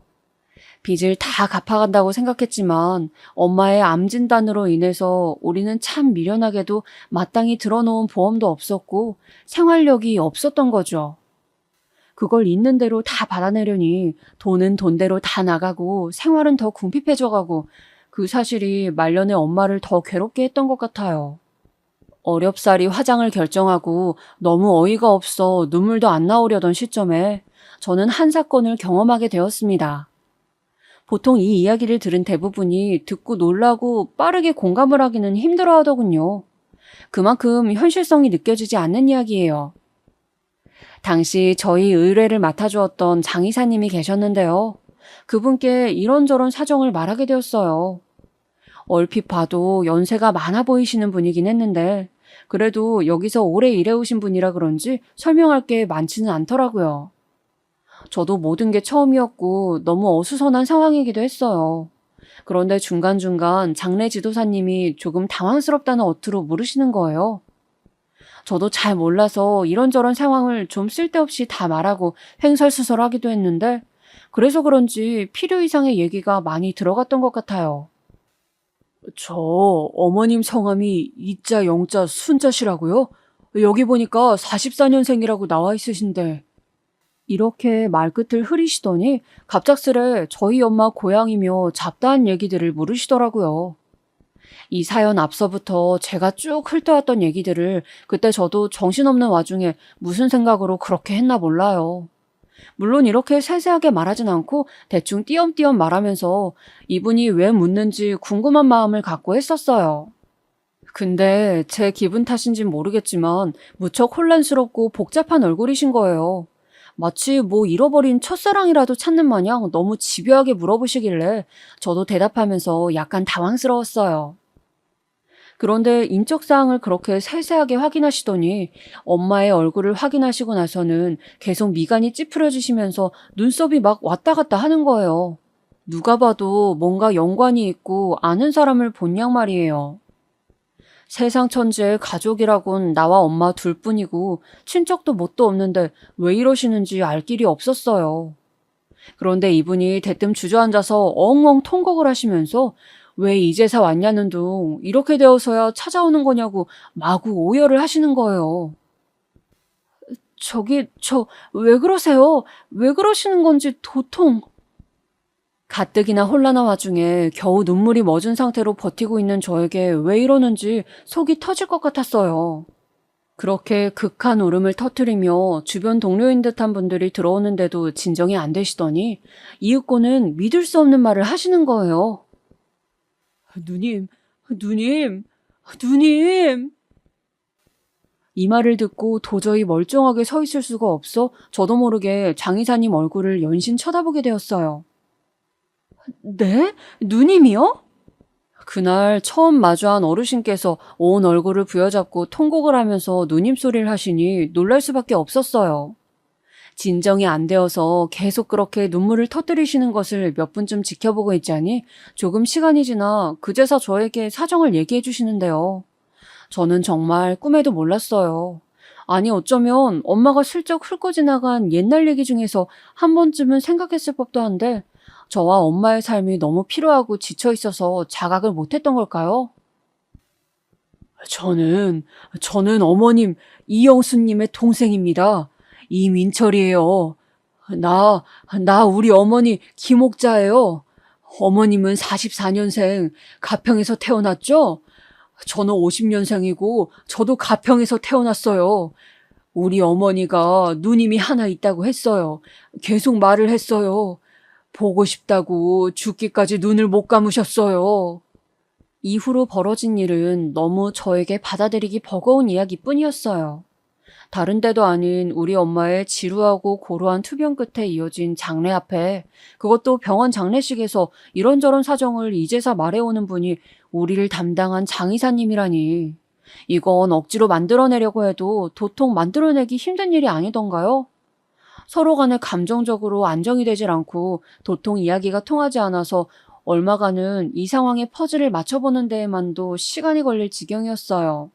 빚을 다 갚아간다고 생각했지만 엄마의 암 진단으로 인해서 우리는 참 미련하게도 마땅히 들어놓은 보험도 없었고 생활력이 없었던 거죠. 그걸 있는 대로 다 받아내려니 돈은 돈대로 다 나가고 생활은 더 궁핍해져가고 그 사실이 말년에 엄마를 더 괴롭게 했던 것 같아요. 어렵사리 화장을 결정하고 너무 어이가 없어 눈물도 안 나오려던 시점에 저는 한 사건을 경험하게 되었습니다. 보통 이 이야기를 들은 대부분이 듣고 놀라고 빠르게 공감을 하기는 힘들어 하더군요. 그만큼 현실성이 느껴지지 않는 이야기예요. 당시 저희 의뢰를 맡아주었던 장의사님이 계셨는데요. 그분께 이런저런 사정을 말하게 되었어요. 얼핏 봐도 연세가 많아 보이시는 분이긴 했는데 그래도 여기서 오래 일해오신 분이라 그런지 설명할 게 많지는 않더라고요. 저도 모든 게 처음이었고 너무 어수선한 상황이기도 했어요. 그런데 중간중간 장례 지도사님이 조금 당황스럽다는 어투로 물으시는 거예요. 저도 잘 몰라서 이런저런 상황을 좀 쓸데없이 다 말하고 횡설수설하기도 했는데 그래서 그런지 필요 이상의 얘기가 많이 들어갔던 것 같아요. 저 어머님 성함이 이자 영자 순자시라고요? 여기 보니까 44년생이라고 나와 있으신데. 이렇게 말끝을 흐리시더니 갑작스레 저희 엄마 고향이며 잡다한 얘기들을 물으시더라고요. 이 사연 앞서부터 제가 쭉 훑어왔던 얘기들을 그때 저도 정신없는 와중에 무슨 생각으로 그렇게 했나 몰라요. 물론 이렇게 세세하게 말하진 않고 대충 띄엄띄엄 말하면서 이분이 왜 묻는지 궁금한 마음을 갖고 했었어요. 근데 제 기분 탓인진 모르겠지만 무척 혼란스럽고 복잡한 얼굴이신 거예요. 마치 뭐 잃어버린 첫사랑이라도 찾는 마냥 너무 집요하게 물어보시길래 저도 대답하면서 약간 당황스러웠어요. 그런데 인적사항을 그렇게 세세하게 확인하시더니 엄마의 얼굴을 확인하시고 나서는 계속 미간이 찌푸려지시면서 눈썹이 막 왔다 갔다 하는 거예요. 누가 봐도 뭔가 연관이 있고 아는 사람을 본 양 말이에요. 세상 천지의 가족이라곤 나와 엄마 둘뿐이고 친척도 뭣도 없는데 왜 이러시는지 알 길이 없었어요. 그런데 이분이 대뜸 주저앉아서 엉엉 통곡을 하시면서 왜 이제서 왔냐는 둥 이렇게 되어서야 찾아오는 거냐고 마구 오열을 하시는 거예요. 왜 그러세요? 왜 그러시는 건지 도통. 가뜩이나 혼란한 와중에 겨우 눈물이 멎은 상태로 버티고 있는 저에게 왜 이러는지 속이 터질 것 같았어요. 그렇게 극한 울음을 터뜨리며 주변 동료인 듯한 분들이 들어오는데도 진정이 안 되시더니 이윽고는 믿을 수 없는 말을 하시는 거예요. 누님, 누님, 누님. 이 말을 듣고 도저히 멀쩡하게 서 있을 수가 없어 저도 모르게 장 이사님 얼굴을 연신 쳐다보게 되었어요. 네? 누님이요? 그날 처음 마주한 어르신께서 온 얼굴을 부여잡고 통곡을 하면서 누님 소리를 하시니 놀랄 수밖에 없었어요. 진정이 안 되어서 계속 그렇게 눈물을 터뜨리시는 것을 몇 분쯤 지켜보고 있자니 조금 시간이 지나 그제서 저에게 사정을 얘기해 주시는데요. 저는 정말 꿈에도 몰랐어요. 아니 어쩌면 엄마가 슬쩍 훑고 지나간 옛날 얘기 중에서 한 번쯤은 생각했을 법도 한데 저와 엄마의 삶이 너무 피로하고 지쳐 있어서 자각을 못했던 걸까요? 저는 어머님 이영수님의 동생입니다. 이민철이에요. 나 우리 어머니 김옥자예요. 어머님은 44년생 가평에서 태어났죠? 저는 50년생이고 저도 가평에서 태어났어요. 우리 어머니가 누님이 하나 있다고 했어요. 계속 말을 했어요. 보고 싶다고 죽기까지 눈을 못 감으셨어요. 이후로 벌어진 일은 너무 저에게 받아들이기 버거운 이야기뿐이었어요. 다른 데도 아닌 우리 엄마의 지루하고 고루한 투병 끝에 이어진 장례 앞에 그것도 병원 장례식에서 이런저런 사정을 이제서 말해오는 분이 우리를 담당한 장의사님이라니. 이건 억지로 만들어내려고 해도 도통 만들어내기 힘든 일이 아니던가요? 서로 간에 감정적으로 안정이 되질 않고 도통 이야기가 통하지 않아서 얼마간은 이 상황에 퍼즐을 맞춰보는 데에만도 시간이 걸릴 지경이었어요.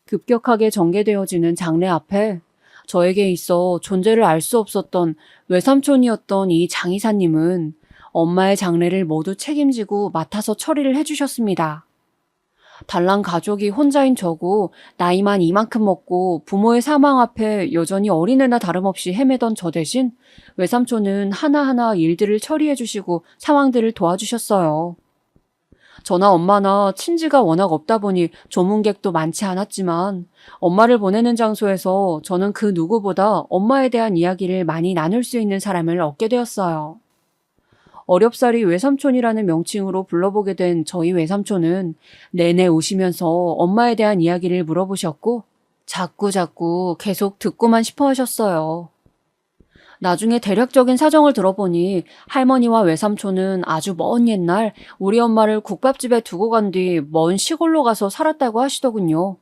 급격하게 전개되어지는 장례 앞에 저에게 있어 존재를 알 수 없었던 외삼촌이었던 이 장의사님은 엄마의 장례를 모두 책임지고 맡아서 처리를 해주셨습니다. 달랑 가족이 혼자인 저고 나이만 이만큼 먹고 부모의 사망 앞에 여전히 어린애나 다름없이 헤매던 저 대신 외삼촌은 하나하나 일들을 처리해 주시고 상황들을 도와주셨어요. 저나 엄마나 친지가 워낙 없다 보니 조문객도 많지 않았지만 엄마를 보내는 장소에서 저는 그 누구보다 엄마에 대한 이야기를 많이 나눌 수 있는 사람을 얻게 되었어요. 어렵사리 외삼촌이라는 명칭으로 불러보게 된 저희 외삼촌은 내내 우시면서 엄마에 대한 이야기를 물어보셨고 자꾸 계속 듣고만 싶어 하셨어요. 나중에 대략적인 사정을 들어보니 할머니와 외삼촌은 아주 먼 옛날 우리 엄마를 국밥집에 두고 간 뒤 먼 시골로 가서 살았다고 하시더군요.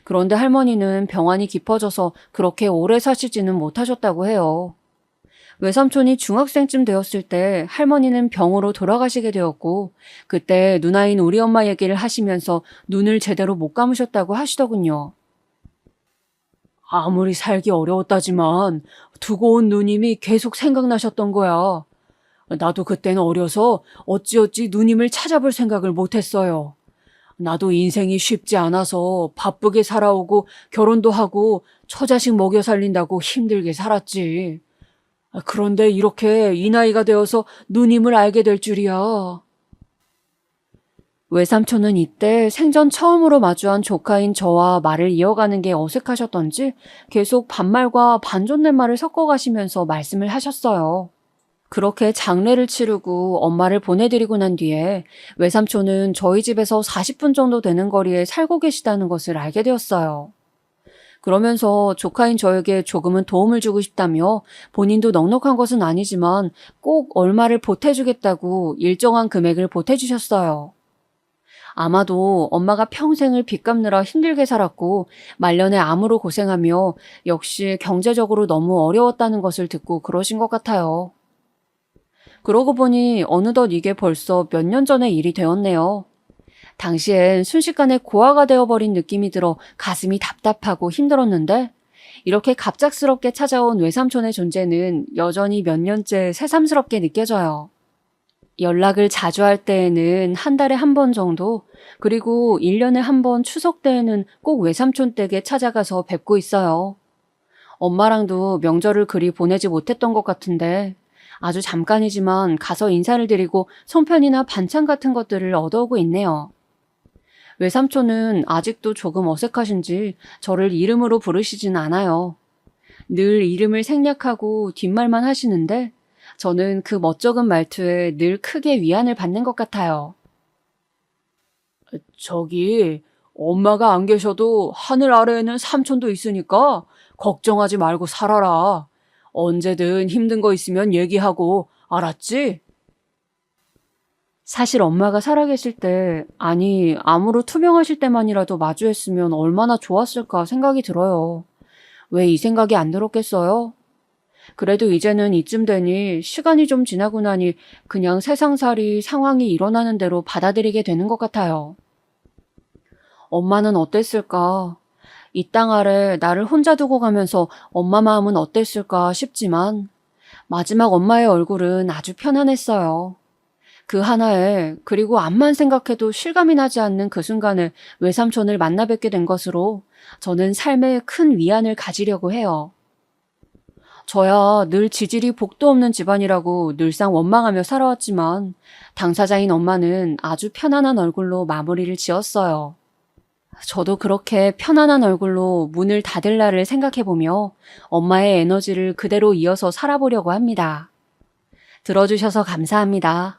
그런데 할머니는 병환이 깊어져서 그렇게 오래 사시지는 못하셨다고 해요. 외삼촌이 중학생쯤 되었을 때 할머니는 병으로 돌아가시게 되었고 그때 누나인 우리 엄마 얘기를 하시면서 눈을 제대로 못 감으셨다고 하시더군요. 아무리 살기 어려웠다지만 두고 온 누님이 계속 생각나셨던 거야. 나도 그때는 어려서 어찌어찌 누님을 찾아볼 생각을 못했어요. 나도 인생이 쉽지 않아서 바쁘게 살아오고 결혼도 하고 처자식 먹여 살린다고 힘들게 살았지. 그런데 이렇게 이 나이가 되어서 누님을 알게 될 줄이야. 외삼촌은 이때 생전 처음으로 마주한 조카인 저와 말을 이어가는 게 어색하셨던지 계속 반말과 반존댓말을 섞어가시면서 말씀을 하셨어요. 그렇게 장례를 치르고 엄마를 보내드리고 난 뒤에 외삼촌은 저희 집에서 40분 정도 되는 거리에 살고 계시다는 것을 알게 되었어요. 그러면서 조카인 저에게 조금은 도움을 주고 싶다며 본인도 넉넉한 것은 아니지만 꼭 얼마를 보태주겠다고 일정한 금액을 보태주셨어요. 아마도 엄마가 평생을 빚 갚느라 힘들게 살았고 말년에 암으로 고생하며 역시 경제적으로 너무 어려웠다는 것을 듣고 그러신 것 같아요. 그러고 보니 어느덧 이게 벌써 몇 년 전의 일이 되었네요. 당시엔 순식간에 고아가 되어버린 느낌이 들어 가슴이 답답하고 힘들었는데 이렇게 갑작스럽게 찾아온 외삼촌의 존재는 여전히 몇 년째 새삼스럽게 느껴져요. 연락을 자주 할 때에는 한 달에 한 번 정도, 그리고 1년에 한 번 추석 때에는 꼭 외삼촌 댁에 찾아가서 뵙고 있어요. 엄마랑도 명절을 그리 보내지 못했던 것 같은데 아주 잠깐이지만 가서 인사를 드리고 송편이나 반찬 같은 것들을 얻어오고 있네요. 외삼촌은 아직도 조금 어색하신지 저를 이름으로 부르시진 않아요. 늘 이름을 생략하고 뒷말만 하시는데 저는 그 멋쩍은 말투에 늘 크게 위안을 받는 것 같아요. 저기, 엄마가 안 계셔도 하늘 아래에는 삼촌도 있으니까 걱정하지 말고 살아라. 언제든 힘든 거 있으면 얘기하고, 알았지? 사실 엄마가 살아계실 때, 아니, 암으로 투병하실 때만이라도 마주했으면 얼마나 좋았을까 생각이 들어요. 왜 이 생각이 안 들었겠어요? 그래도 이제는 이쯤 되니 시간이 좀 지나고 나니 그냥 세상살이 상황이 일어나는 대로 받아들이게 되는 것 같아요. 엄마는 어땠을까? 이 땅 아래 나를 혼자 두고 가면서 엄마 마음은 어땠을까 싶지만 마지막 엄마의 얼굴은 아주 편안했어요. 그 하나에, 그리고 암만 생각해도 실감이 나지 않는 그 순간에 외삼촌을 만나 뵙게 된 것으로 저는 삶에 큰 위안을 가지려고 해요. 저야 늘 지질이 복도 없는 집안이라고 늘상 원망하며 살아왔지만 당사자인 엄마는 아주 편안한 얼굴로 마무리를 지었어요. 저도 그렇게 편안한 얼굴로 문을 닫을 날을 생각해보며 엄마의 에너지를 그대로 이어서 살아보려고 합니다. 들어주셔서 감사합니다.